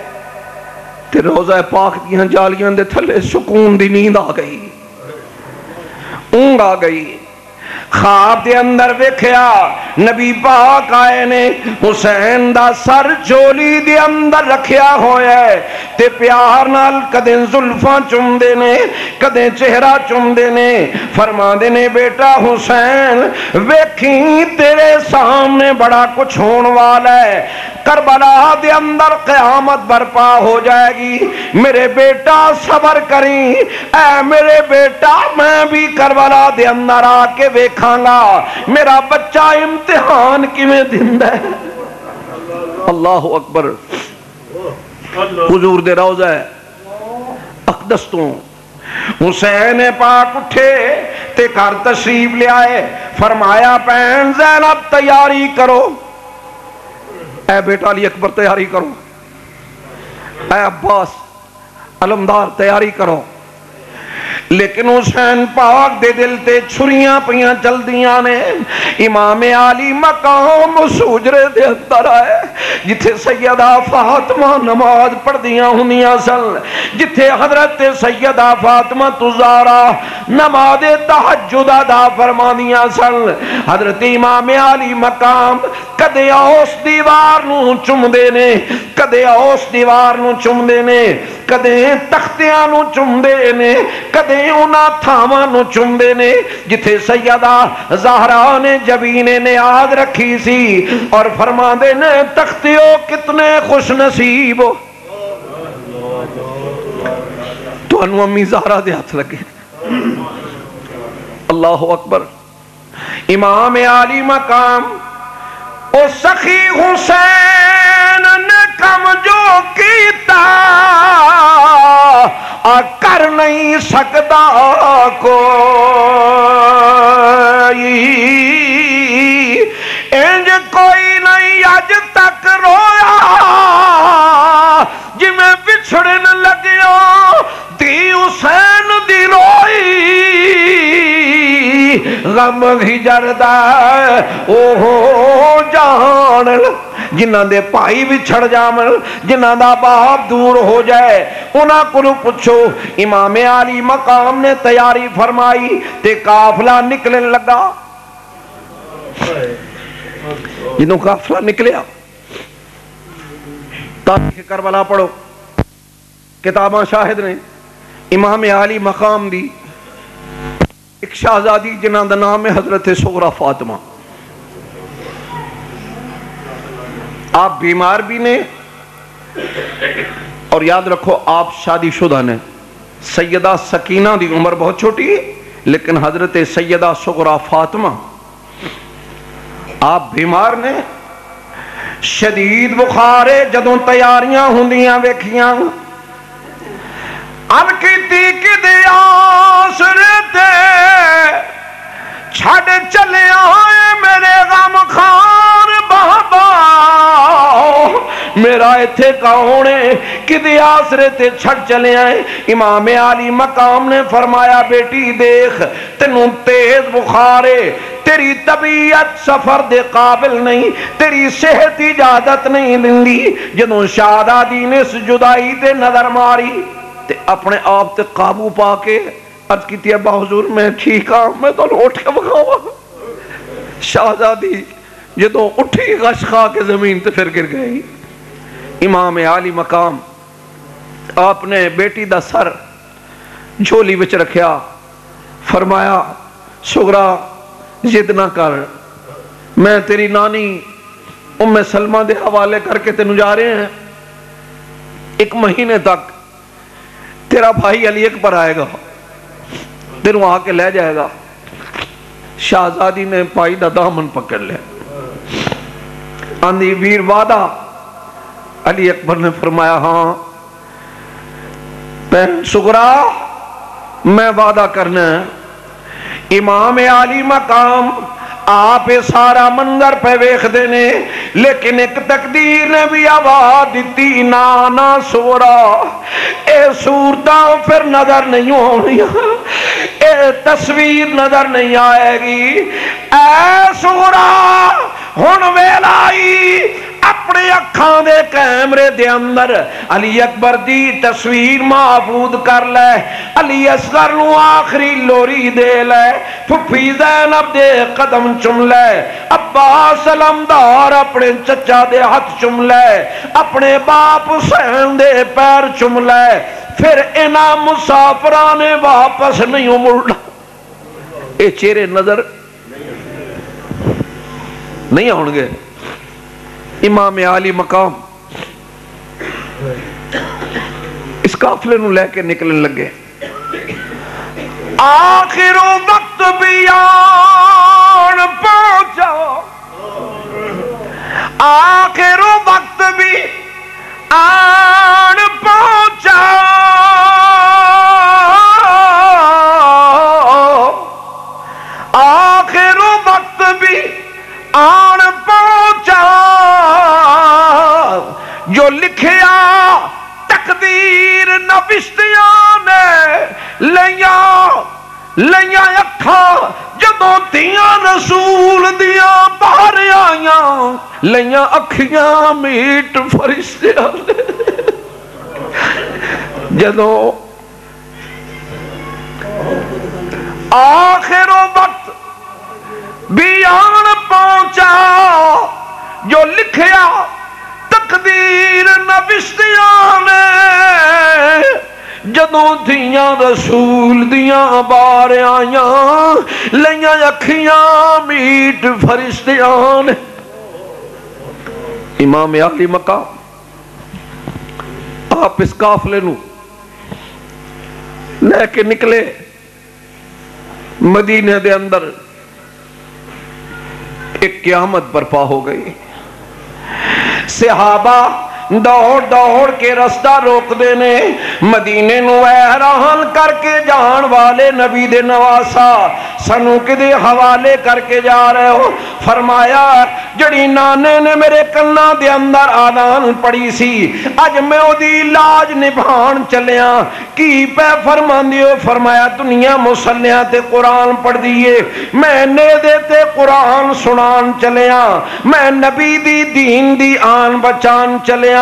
تے روزہ پاک دیاں جالیاں دے تھلے سکون دی نیند آ گئی اونگ آ گئی خواب دے اندر ویکھیا نبی پاک آئے نے حسین دا سر چولی دے اندر رکھیا ہویا ہے تے پیار نال کدیں زلفاں چم دے نے کدیں چہرہ چم دے نے فرما دے نے بیٹا حسین ویکھیں تیرے سامنے بڑا کچھ ہون والا ہے کربلا دے اندر قیامت برپا ہو جائے گی میرے بیٹا صبر کریں اے میرے بیٹا میں بھی کربلا دے اندر آ کے ویکھاں گا میرا بچہ امتحان کیویں دیندا ہے اللہ اکبر حضور دے روضہ اقدس تو حسین پاک اٹھے تے گھر تشریف لے آئے فرمایا بہن زینب تیاری کرو اے بیٹا علی اکبر تیاری کرو اے عباس علمدار تیاری کرو لیکن حسین پاک دے دل تے چھریاں پیاں چل دیاں نے امام عالی مقام سوجرے دے اندر آئے جتھے سیدہ فاطمہ نماز پڑھ دیاں ہونیاں سن جتھے حضرت سیدہ فاطمہ تزارہ نماز تہجد ادا فرمانیاں سن حضرت امام عالی مقام کدے اوس دیوار نو چم دے نے کدے اوس دیوار نو چم دے نے کدے تختیاں نو چم دے نے کدے انہاں تھاواں نو چم دے نے جتھے سیدہ زہرا نے جبین نیاز رکھی سی اور فرما دے نے تختیوں کتنے خوش نصیب ہو تو انو امی زہرا دے ہاتھ لگے اللہ اکبر امام عالی مقام او سخی حسین نے کم جو کیتا کر نہیں سکتا کوئی انج کوئی نہیں اج تک رویا جی میں بچھڑن لگیا دی حسین دی روئی غم ہی جردہ اوہ جان جنہ دے پائی بھی چھڑ جامن جنہ دا باپ دور ہو جائے انہاں کو پوچھو امام عالی مقام نے تیاری فرمائی تے قافلہ نکلنے لگا جنہوں قافلہ نکلیا تاریخ کربلا پڑھو کتاباں شاہد نے امام عالی مقام دی ایک شہزادی جنہ دا نام ہے حضرت صغرا فاطمہ آپ بیمار بھی نے اور یاد رکھو آپ شادی شدہ نے سیدہ سکینہ دی عمر بہت چھوٹی ہے لیکن حضرت سیدہ صغرا فاطمہ آپ بیمار نے شدید بخارے جدوں تیاریاں ہوندیاں ویکھیاں اب کیتی کدے آسرے تے چھڑ چلے آئے میرے غم خار بابا میرا ایتھے کون ہے کدے آسرے تے چھڑ چلے آئے؟ امام عالی مقام نے فرمایا بیٹی دیکھ تینوں تیز بخارے، تیری طبیعت سفر دے قابل نہیں، تیری صحت اجازت نہیں دندی۔ جدوں شہزادی نے اس جدائی تے نظر ماری تے اپنے آپ تے قابو پا کے عرض کیتی ہے حضور میں ٹھیک ہاں، میں تو اٹھ کے بکھاوا۔ شہزادی جدوں اٹھی غش کھا کے زمین تے پھر گر گئی۔ امام عالی مقام آپ نے بیٹی دا سر جھولی وچ رکھیا، فرمایا سغرا ضد نہ کر، میں تیری نانی ام سلمہ دے حوالے کر کے تینوں جا رہے ہیں، 1 مہینے تک تیرا بھائی علی اکبر آئے گا، تینوں آ کے لے جائے گا۔ شہزادی نے پائی دا دامن پکڑ لیا، آندھی ویر وعدہ؟ علی اکبر نے فرمایا ہاں بہن سغرا میں وعدہ کرنا ہے۔ امام عالی مقام آپ سارا منظر پہ ویکھ دینے، لیکن ایک تقدیر نے بھی آواز دیتی نانا سغرا اے صورتاں پھر نظر نہیں ہونی، اے تصویر نظر نہیں آئے گی۔ اے سغرا ہن ویلا آئی اپنے اکھاں دے کیمرے دے اندر علی اکبر دی تصویر محفوظ کر لے، علی اصغر نو آخری لوری دے لے، پھپھی زینب دے قدم چم لے، عباس علمدار اپنے چچا دے ہاتھ چم لے، اپنے باپ حسین دے پیر چم لے، پھر انہاں مسافران نے واپس نہیں مڑنا۔ اے چہرے نظر نہیں آن گے۔ امام عالی مقام اس قافلے نو لے کے نکلن لگے، آخر وقت بھی آن پہنچا، آخر وقت بھی آن پہنچا، آخر وقت بھی آن پہنچا، جو لکھیا تقدیر نوشتیاں نے لیاں اکھاں جدوں دیاں رسول دیاں باہر آیاں، لیاں اکھیاں میٹ فرشتیاں نے۔ جدوں آخر وقت بھی آن پہنچا، جو لکھیا تقدیر نوشتیاں نے، جدوں دیاں رسول دیاں بار آیاں، لیاں اکھیاں میٹ فرشتیاں نے۔ امام عالی مقام آپ اس قافلے نو لے کے نکلے، مدینے دے اندر ایک قیامت برپا ہو گئی۔ صحابہ دوڑ دوڑ کے رستہ روک دینے، مدینے نو حیران کر کے جان والے نبی دے نواسا سنو کدے حوالے کر کے جا رہے ہو؟ فرمایا جڑی نانے نے میرے کنا دے اندر آدان پڑی سی، اج میں او دی لاج نبھان چلیا۔ کی پہ فرمان دیو؟ فرمایا دنیا مسلیاں تے قرآن پڑھ دیئے، میں نیدے تے قرآن سنان چلیا، میں نبی دی دین دی آن بچان چلیا،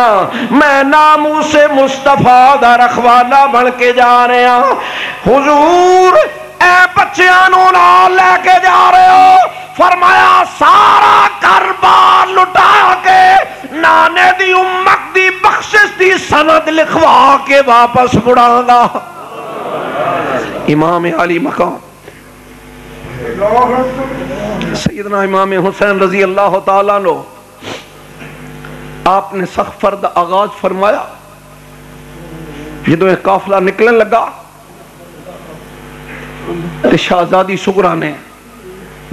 میں ناموس مصطفیٰ دا رکھوالا بن کے جا رہے ہیں۔ حضور اے بچیاں نو نال لے کے جا رہے ہو؟ فرمایا سارا کاروبار لٹا کے نانے دی امت دی بخشش دی سند لکھوا کے واپس مڑاں گا۔ امام عالی مقام سیدنا امام حسین رضی اللہ تعالیٰ عنہ آپ نے سفر دا آغاز فرمایا۔ جدوں ایک قافلہ نکلن لگا تے شہزادی سغرا نے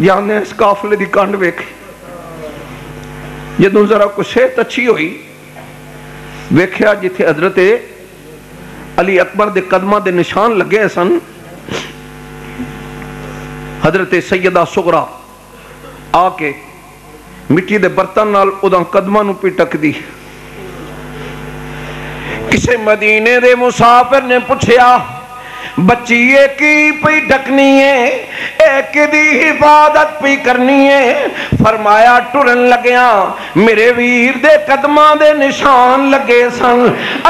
جانے اس قافلے دی کانڈ ویکھی، جدوں ذرا کچھ صحت اچھی ہوئی ویکھیا جتھے حضرت علی اکبر دے قدمہ دے نشان لگے سن، حضرت سیدہ سغرا آ کے مٹی دے برتن نال ادھاں قدمہ نو پٹک دی، کسے مدینے دے مسافر نے پوچھیا بچی یہ کی پئی ڈکنی ہے ایک دی حفاظت پئی کرنی ہے؟ فرمایا ٹرن لگیا میرے ویر دے قدماں دے نشان لگے سن،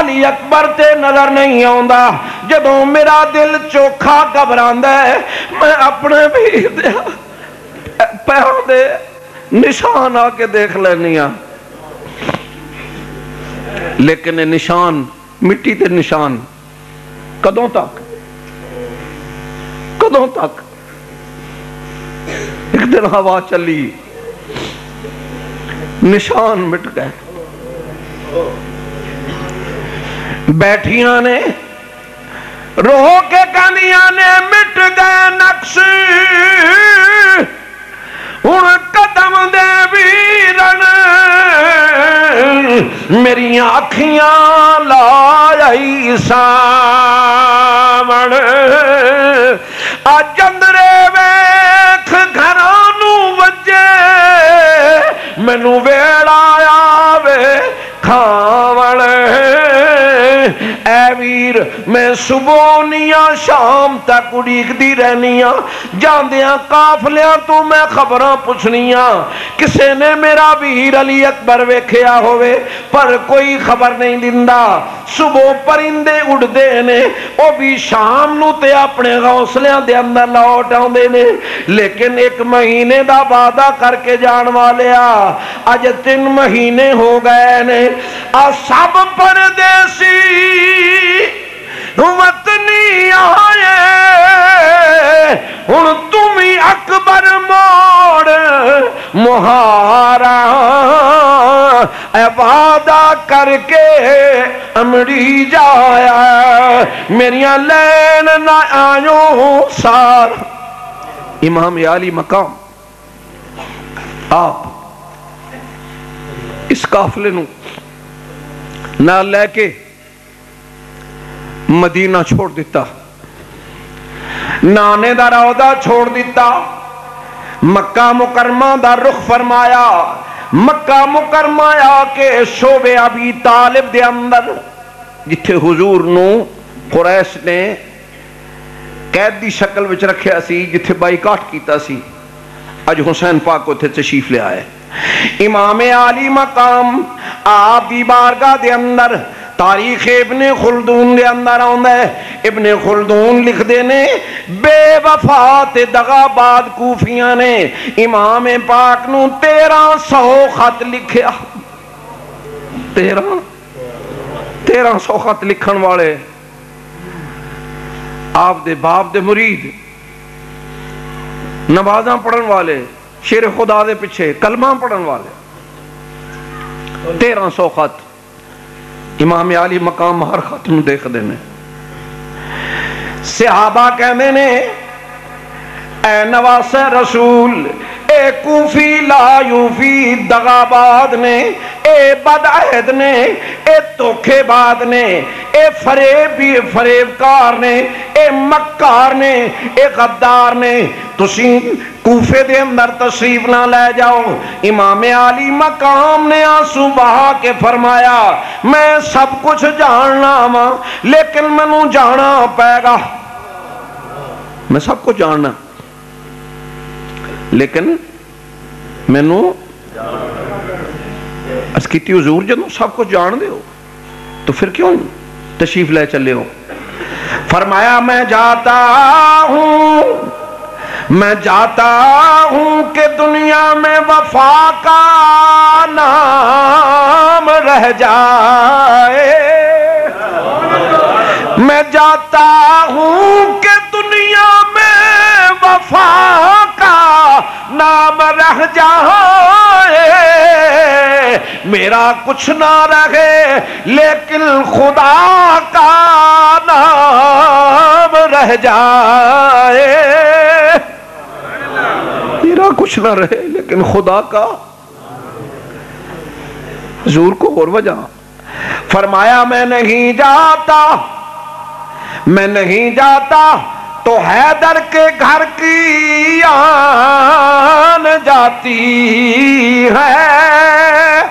علی اکبر تے نظر نہیں آندا، جدوں میرا دل چوکھا گھبراندا ہے میں اپنے ویر دے پیروں دے نشان آ کے دیکھ لینی ہاں، لیکن یہ نشان مٹی تے نشان کدوں تک کدوں تک؟ ایک دن ہوا چلی نشان مٹ گئے، بیٹھیاں نے رو کے کہنیاں نے مٹ گئے نقش ہن قدم دے ویرن میری آنکھیاں لائی سامن اج اندرے ویکھ گھرانوں وجے مینوں ویڑا آوے کھاون اے ویر میں صبح نیاں شام تک اڑیک دی رہنیاں جاندیاں قافلیاں تو میں خبراں پوچھنیاں کسے نے میرا ویر علی اکبر ویکھیا ہوئے پر کوئی خبر نہیں دیندا، صبح پرندے اڑ دے نے او بھی شام نو تے اپنے گھونسلیاں دے اندر لوٹ آندے نے، لیکن ایک مہینے دا وعدہ کر کے جان والیا اج 3 مہینے ہو گئے نے آ سب پردیسی وطنی آئے ہن تمہیں اکبر موڑ مہارا اے وعدہ کر کے امڑی جایا میریاں لین نہ آیوں سار۔ امام عالی مقام آپ اس قافلے نو نہ لے کے مدینہ چھوڑ دیتا، نانے دا روضہ چھوڑ دیتا، مکہ مکرمہ دا رخ فرمایا، مکہ مکرمہ کے شعبے ابی طالب دے اندر جتھے حضور نو قریش نے قید دی شکل وچ رکھیا سی، جتھے بائیکاٹ کیتا سی، اج حسین پاک کو تھے تشریف لے آئے۔ امام عالی مقام آپ دی بارگاہ دے اندر تاریخ ابن خلدون دے اندر آندا ہے، ابن خلدون لکھ دینے بے وفات دغاباد کوفیاں نے امام پاک نو 1300 خط لکھیا، 1300 خط لکھن والے آپ دے باپ دے مرید، نمازاں پڑھن والے، شیر خدا دے پیچھے کلمہ پڑھن والے، 1300 خط امام عالی مقام ہر خط نو دیکھ دینے۔ صحابہ کہنے نے اے نواس رسول اے کوفی لا یوفی دغاباد نے، اے بدعہد نے، اے توکھے باد نے، اے فریبکار نے، اے مکار نے، اے غدار نے، تسی کوفے دے اندر تشریف نہ لے جاؤ۔ امام عالی مقام نے آنسو بہا کے فرمایا میں سب کچھ جاننا ہاں لیکن مینوں جانا پائے گا، میں سب کچھ جاننا لیکن مینوں اس کیتی حضور جنوں سب کچھ جان دے ہو تو پھر کیوں تشریف لے چلے ہو؟ فرمایا میں جاتا ہوں کہ دنیا میں وفا کا نام رہ جائے، میں جاتا ہوں کہ دنیا میں وفا کا نام رہ جائے، میرا کچھ نہ رہے لیکن خدا کا نام رہ جائے، میرا کچھ نہ رہے لیکن خدا کا۔ حضور کو اور وجہ فرمایا میں نہیں جاتا تو حیدر کے گھر کی آن جاتی ہے،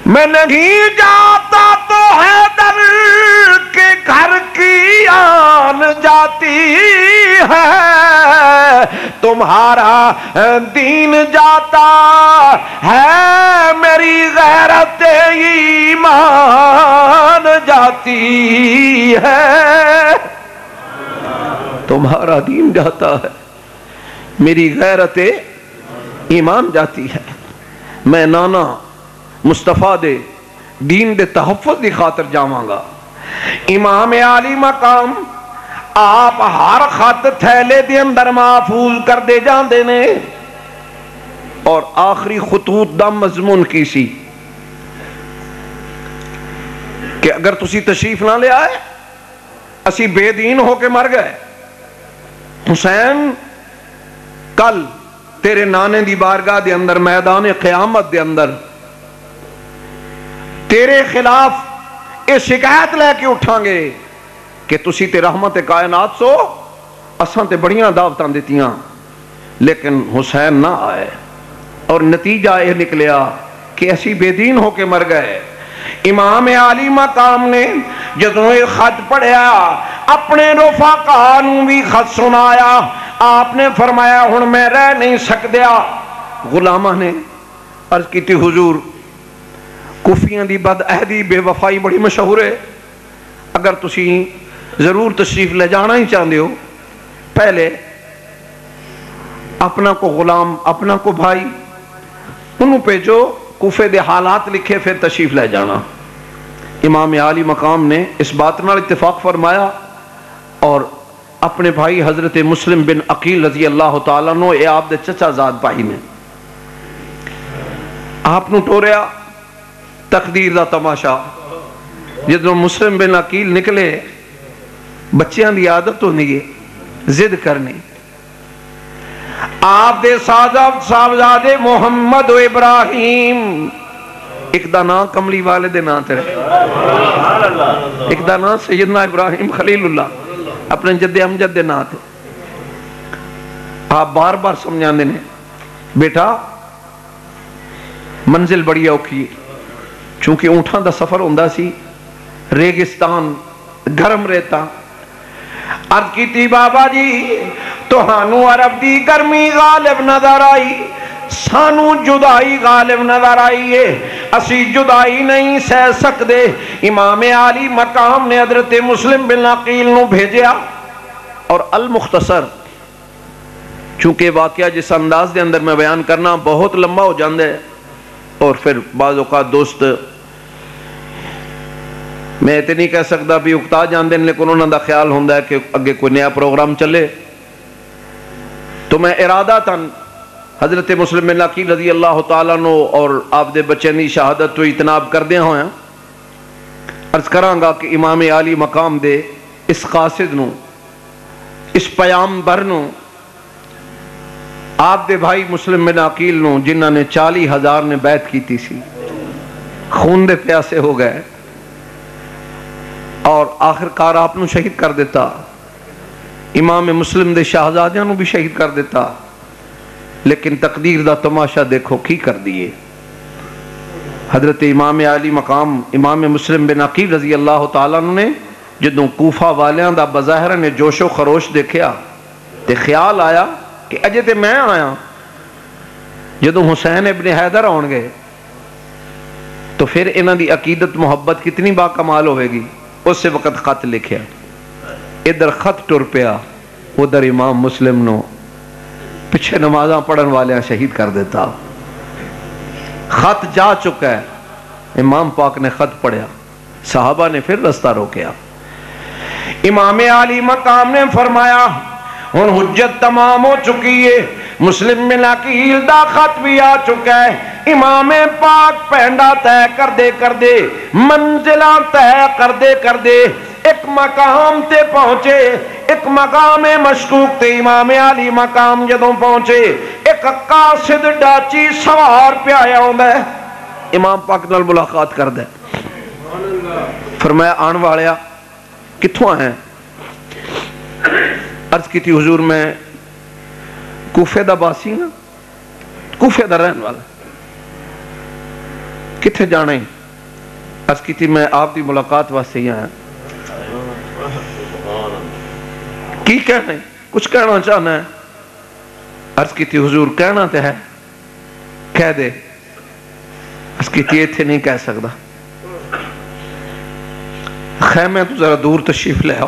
میں نہیں جاتا تو حیدر کے گھر کی آن جاتی ہے، تمہارا دین جاتا ہے، میری غیرت ایمان جاتی ہے۔ تمہارا دین جاتا ہے، میری غیرت ایمان جاتی ہے۔ میں نانا مصطفیٰ دے دین دے تحفظ دی خاطر جاواں گا۔ امام عالی مقام آپ ہر خط تھیلے دے اندر محفوظ کر دے جاندے نے، اور آخری خطوط دا مضمون کی سی کہ اگر تسی تشریف نہ لے آئے اسی بے دین ہو کے مر گئے، حسین کل تیرے نانے دی بارگاہ دے اندر میدان قیامت دے اندر تیرے خلاف یہ شکایت لے کے اٹھاں گے کہ تسی تے رحمت کائنات سو اساں تے بڑیاں دعوتاں دیتیاں لیکن حسین نہ آئے، اور نتیجہ یہ نکلیا کہ ایسی بے دین ہو کے مر گئے۔ امام عالی مقام نے جدوں یہ خط پڑھیا اپنے رفقاء نوں بھی خط سنایا، آپ نے فرمایا ہن میں رہ نہیں سکدیا۔ غلامہ نے عرض کی تھی حضور کوفیاں دی بد عہدی بے وفائی بڑی مشہور ہے، اگر تسی ضرور تشریف لے جانا ہی چاہتے ہو پہلے اپنا کو غلام اپنا کو بھائی انہوں بھیجو، کوفے دے حالات لکھے پھر تشریف لے جانا۔ امام عالی مقام نے اس بات نال اتفاق فرمایا اور اپنے بھائی حضرت مسلم بن عقیل رضی اللہ تعالیٰ عنہ، اے آپ دے چچا زاد بھائی نے آپ نو ٹوریا۔ تقدیر دا تماشا جدوں مسلم بن عقیل نکلے، بچیاں دی عادت ہونی ہے ضد کرنی، آپ دے صاحبزادے محمد و ابراہیم، ایک دا نام کملی والے دے نام تے ایک دا نام سیدنا ابراہیم خلیل اللہ اپنے جد امجد دے نام تے، آپ بار بار سمجھاندے نے بیٹا منزل بڑی اوکھی ہے، چونکہ اونٹاں دا سفر ہوندا سی، ریگستان گرم رہتا۔ عرض کی تھی بابا جی تہانوں عرب دی گرمی غالب نظر آئی، سانو جدائی غالب نظر آئی ہے، اسی جدائی نہیں سہ سکدے۔ امام عالی مقام نے حضرت مسلم بن عقیل نو بھیجیا، اور المختصر چونکہ واقعہ جس انداز دے اندر میں بیان کرنا بہت لمبا ہو جاندے ہے، اور پھر بعض اوقات دوست میں اتنی نہیں کہہ سکتا بھی اکتا جاندے ہیں، لیکن انہوں نے خیال ہوندہ ہے کہ اگے کوئی نیا پروگرام چلے، تو میں ارادہ تن حضرت مسلم بن عقیل رضی اللہ تعالیٰ عنہ اور آپ دے بچے نے شہادت تو اتناب کر دیا ہویا، عرض کران گا کہ امام عالی مقام دے اس قاصد نو، اس پیامبر نو، آپ دے بھائی مسلم بن عقیل نو جنہاں نے 40,000 نے بیعت کی تھی سی، خون دے پیاسے ہو گئے اور آخرکار آپ نو شہید کر دیتا، امام مسلم دے شہزادیاں نو بھی شہید کر دیتا، لیکن تقدیر دا تماشا دیکھو کی کر دیئے۔ حضرت امام عالی مقام امام مسلم بن عقیل رضی اللہ تعالیٰ عنہ نے جدوں کوفہ والیاں دا بظاہرہ نے جوش و خروش دیکھیا تے خیال آیا کہ اجے تے میں آیا، جدوں حسین ابن حیدر آن گئے تو پھر انہاں دی عقیدت محبت کتنی با کمال ہوئے گی۔ اس سے وقت خط لکھیا، ادھر خط ٹر پیا، ادھر امام مسلم نو پچھے نمازاں پڑھن والے شہید کر دیتا۔ خط جا چکا ہے، امام پاک نے خط پڑھیا، صحابہ نے پھر رستہ روکیا۔ امام عالی مقام نے فرمایا ہن حجت تمام ہو چکی ہے، مسلم بن عقیل دا خط بھی آ چکا ہے، امام پاک پینڈا طے کر دے منزلہ طے کر دے ایک مقام تے پہنچے، ایک مقام مشکوک تے امام عالی مقام جدوں پہنچے، ایک قاصد ڈاچی سوار پہ آیا ہوندا ہے، امام پاک نال ملاقات کر دے، فرمایا آن والیا کتھوں ہیں؟ عرض کی تھی حضور میں کوفے دا باسی ہاں، کوفے دا رہن والا، کتھے جانا ہی؟ عرض کی تھی میں آپ دی ملاقات واسطے یہاں کی کہنا ہے، کچھ کہنا چاہنا ہے؟ عرض کی تھی حضور کہنا تو ہے، کہہ دے۔ عرض کی تھی ایتھے نہیں کہہ سکتا، خیمے تو ذرا دور تشریف لے آؤ۔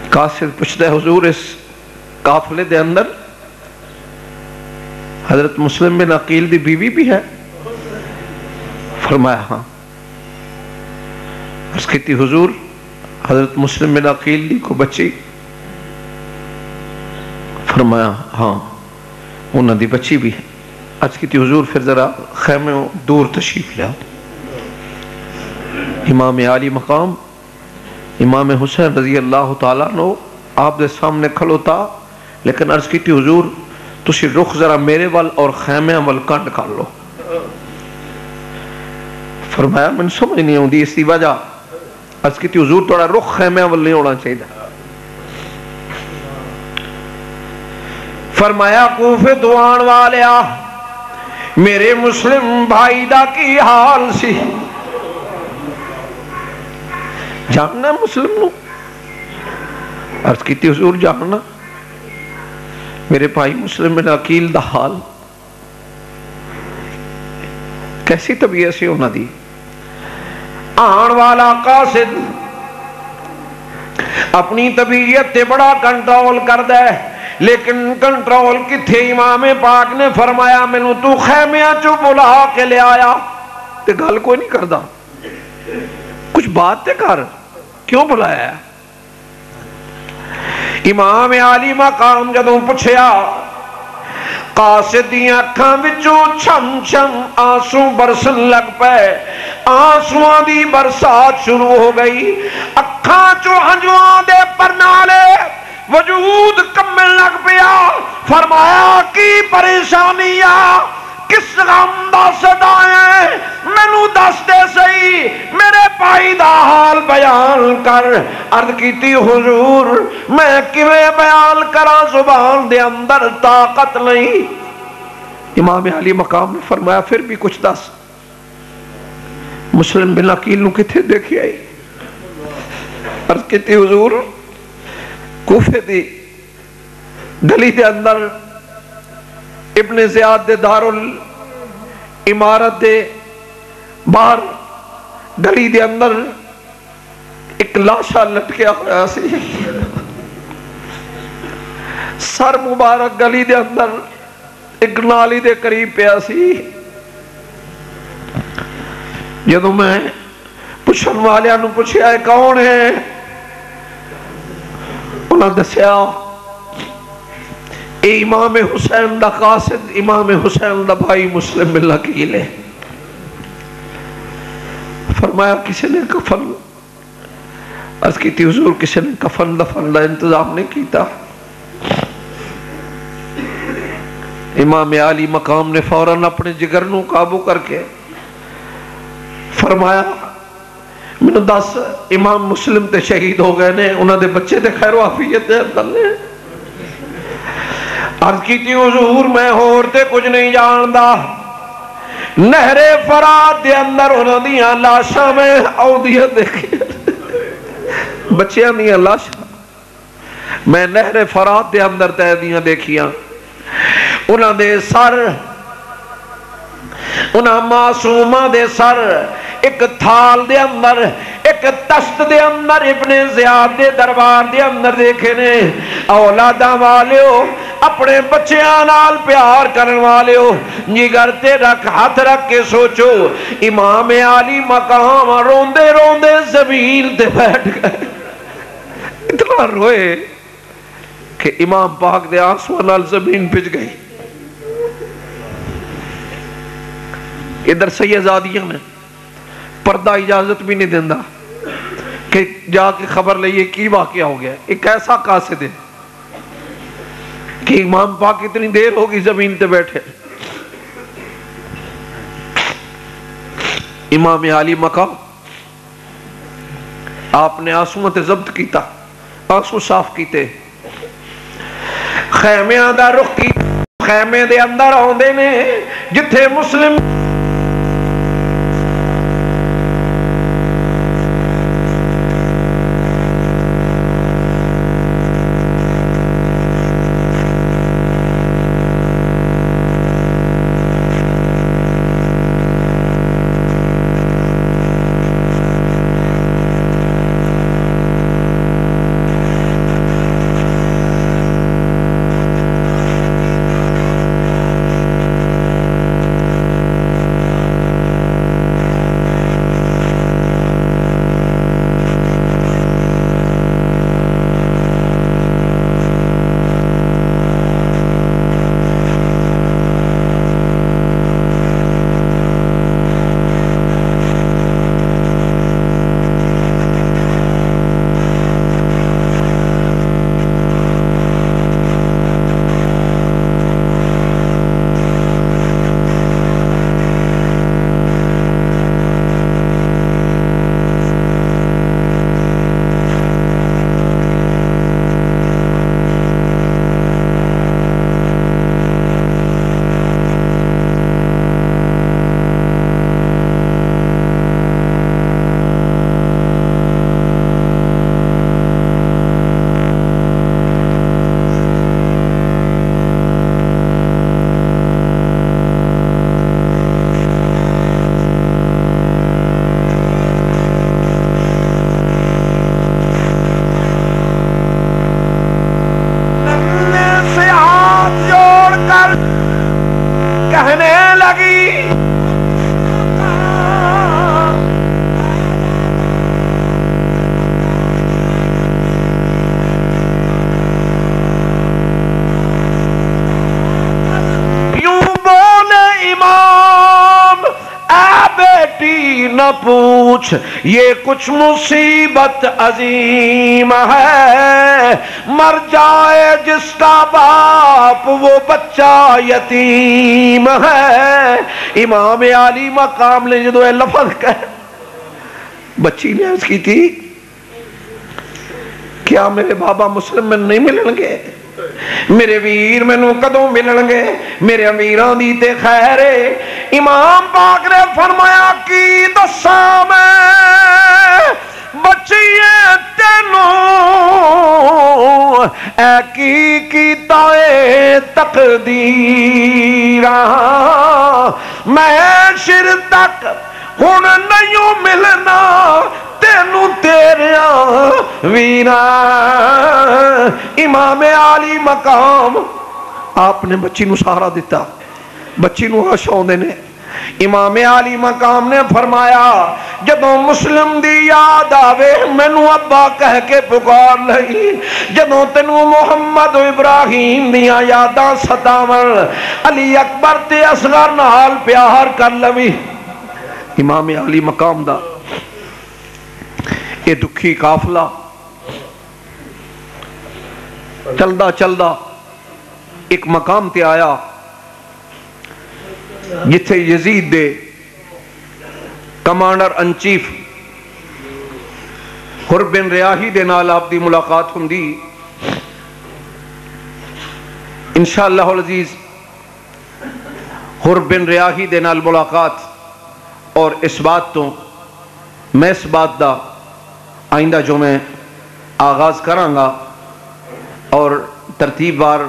قاصد پوچھتا ہے حضور اس قافلے دے اندر حضرت مسلم بن عقیل دی بیوی بھی ہے؟ فرمایا ہاں۔ عرض کی تھی حضور حضرت مسلم بن عقیل دی کو بچی؟ فرمایا ہاں انہوں دی بچی بھی ہے۔ عرض کی تھی حضور پھر ذرا خیمے دور تشریف لے آؤ۔ امام عالی مقام امام حسین رضی اللہ تعالیٰ عنہ آپ دے سامنے کھلوتا، لیکن عرض کی تھی حضور تسی رخ ذرا میرے وال اور خیمے وال کنڈ کر لو۔ فرمایا میں سمجھ نہیں ہوں دی اس کی وجہ۔ عرض کی تھی حضور تھوڑا رخ خیمے وال نہیں ہونا چاہیے۔ فرمایا کوفے دوان والیا میرے مسلم بھائی دا کی حال سی؟ جاننا مسلم نو؟ عرض کی تھی حضور جاننا میرے بھائی مسلم بن عقیل دا حال کیسی طبیعت سے ہونا دی؟ آن والا قاصد اپنی طبیعت تے بڑا کنٹرول کر دے، لیکن کنٹرول کتھے؟ امام پاک نے فرمایا مینوں تو خیمیاں چو بلا کے لے آیا تے گل کوئی نہیں کردا، کچھ بات تے کر، کیوں بلایا ہے؟ امام عالی مقام جدوں پوچھیا قاصد دیاں اکھاں وچوں چھم چھم آنسو برسن لگ پے، آنسواں دی برسات شروع ہو گئی، اکھاں چوں ہنجواں دے پرنالے وجود کمن لگ پیا۔ فرمایا کی پریشانی آ، کس غم دا صدائیں مینوں دس دے سہی، میرے بھائی دا حال بیان کر۔ عرض کیتی حضور میں کیویں بیان کراں، زبان دے اندر طاقت نہیں۔ امام علی مقام نے فرمایا پھر بھی کچھ دس، مسلم بن عقیل نو کتھے دیکھی آئی؟ عرض کیتی حضور کوفے دی گلی دے اندر ابن زیاد دے دار الامارت دے باہر گلی دے اندر ایک لاشا لٹکیا ہوا سی، سر مبارک گلی دے اندر ایک نالی دے قریب پیا سی۔ جدوں میں پوچھن والیاں نوں پوچھیا ہے کون ہے، انہاں دسیا اے امام حسین دا قاصد امام حسین دا بھائی مسلم بن عقیل ہے۔ فرمایا کسی نے کفن؟ عرض کی تھی حضور کسی نے کفن دفن دا انتظام نہیں کیتا۔ امام عالی مقام نے فوراً اپنے جگر نو قابو کر کے فرمایا میں دس امام مسلم تے شہید ہو گئے نے، انہاں دے بچے تے خیر و عافیت دے اندر نے؟ عرض کی تھی حضور میں ہور تے کچھ نہیں جاندا، نہر فرات دے اندر انہاں دیاں لاشاں میں اودیاں دیکھی، بچیاں دیاں لاشاں میں نہر فرات دے اندر تہ دیاں دیکھیاں، انہاں دے سر انہاں معصومہ دے سر ایک تھال دے اندر ایک تشت دے اندر ابن زیاد دے دربار دے اندر دیکھے نے۔ اولاداں والیو اپنے بچیاں نال پیار کرن والیو جگر تے رکھ ہاتھ رکھ کے سوچو امام عالی مقام روندے روندے زمین تے بیٹھ گئے، اتنا روئے کہ امام پاک دے آنسواں نال زمین پج گئی۔ ادھر سیدزادیاں نے پردہ اجازت بھی نہیں دیندہ کہ جا کے خبر لئیے کی واقعہ ہو گیا۔ ایک ایسا قاصد ہے کہ امام پاک اتنی دیر ہوگی زمین تے بیٹھے، امام عالی مقام آپ نے آنسوں تے ضبط کیتا، آنسو صاف کیتے، خیمیاں دا رخ کی خیمے دے اندر آندے نے جتھے مسلم کہنے لگی یوں بولے امام اے بیٹی نہ پوچھ یہ کچھ مصیبت عظیم ہے، مر جائے جس کا باپ وہ بچہ یتیم ہے۔ امام عالی مقام نے جدو اے لفظ کہے بچی نے عرض کی تھی کیا میرے بابا مسلم میں نہیں ملن گے، میرے ویر میں نو کدوں ملن گے، میرے امیران دی تے خیر ہے۔ امام پاک نے فرمایا کی دساں میں بچیے تینوں اے کی کیتا اے تقدیر میں شر تک ہن نہیں ملنا تینوں تیریاں ویرا۔ امام عالی مقام آپ نے بچی نو سہارا دیتا، بچی نو آشاؤندے نے۔ امام عالی مقام نے فرمایا جدوں مسلم دی یاد آوے مینوں ابا کہہ کے پکار لئی، جدوں تینوں محمد و ابراہیم دیاں یاداں ستاون علی اکبر تے اصغر نال پیار کر لوی۔ امام عالی مقام دا یہ دکھی قافلہ چلدا چلدا ایک مقام تے آیا جتھے یزید دے کمانڈر ان چیف حر بن ریاحی دے نال آپ دی ملاقات ہوندی۔ انشاءاللہ العزیز حر بن ریاحی دے نال ملاقات اور اس بات تو میں اس بات دا آئندہ جو میں آغاز کروں گا اور ترتیب وار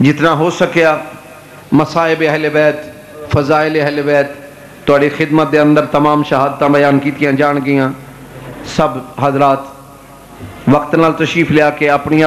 جتنا ہو سکیا مصائب اہل بیت فضائل اہل بیت توڑی خدمت دے اندر تمام شہادتاں بیان کیتیاں جان گیاں۔ سب حضرات وقت نال تشریف لیا کے اپنی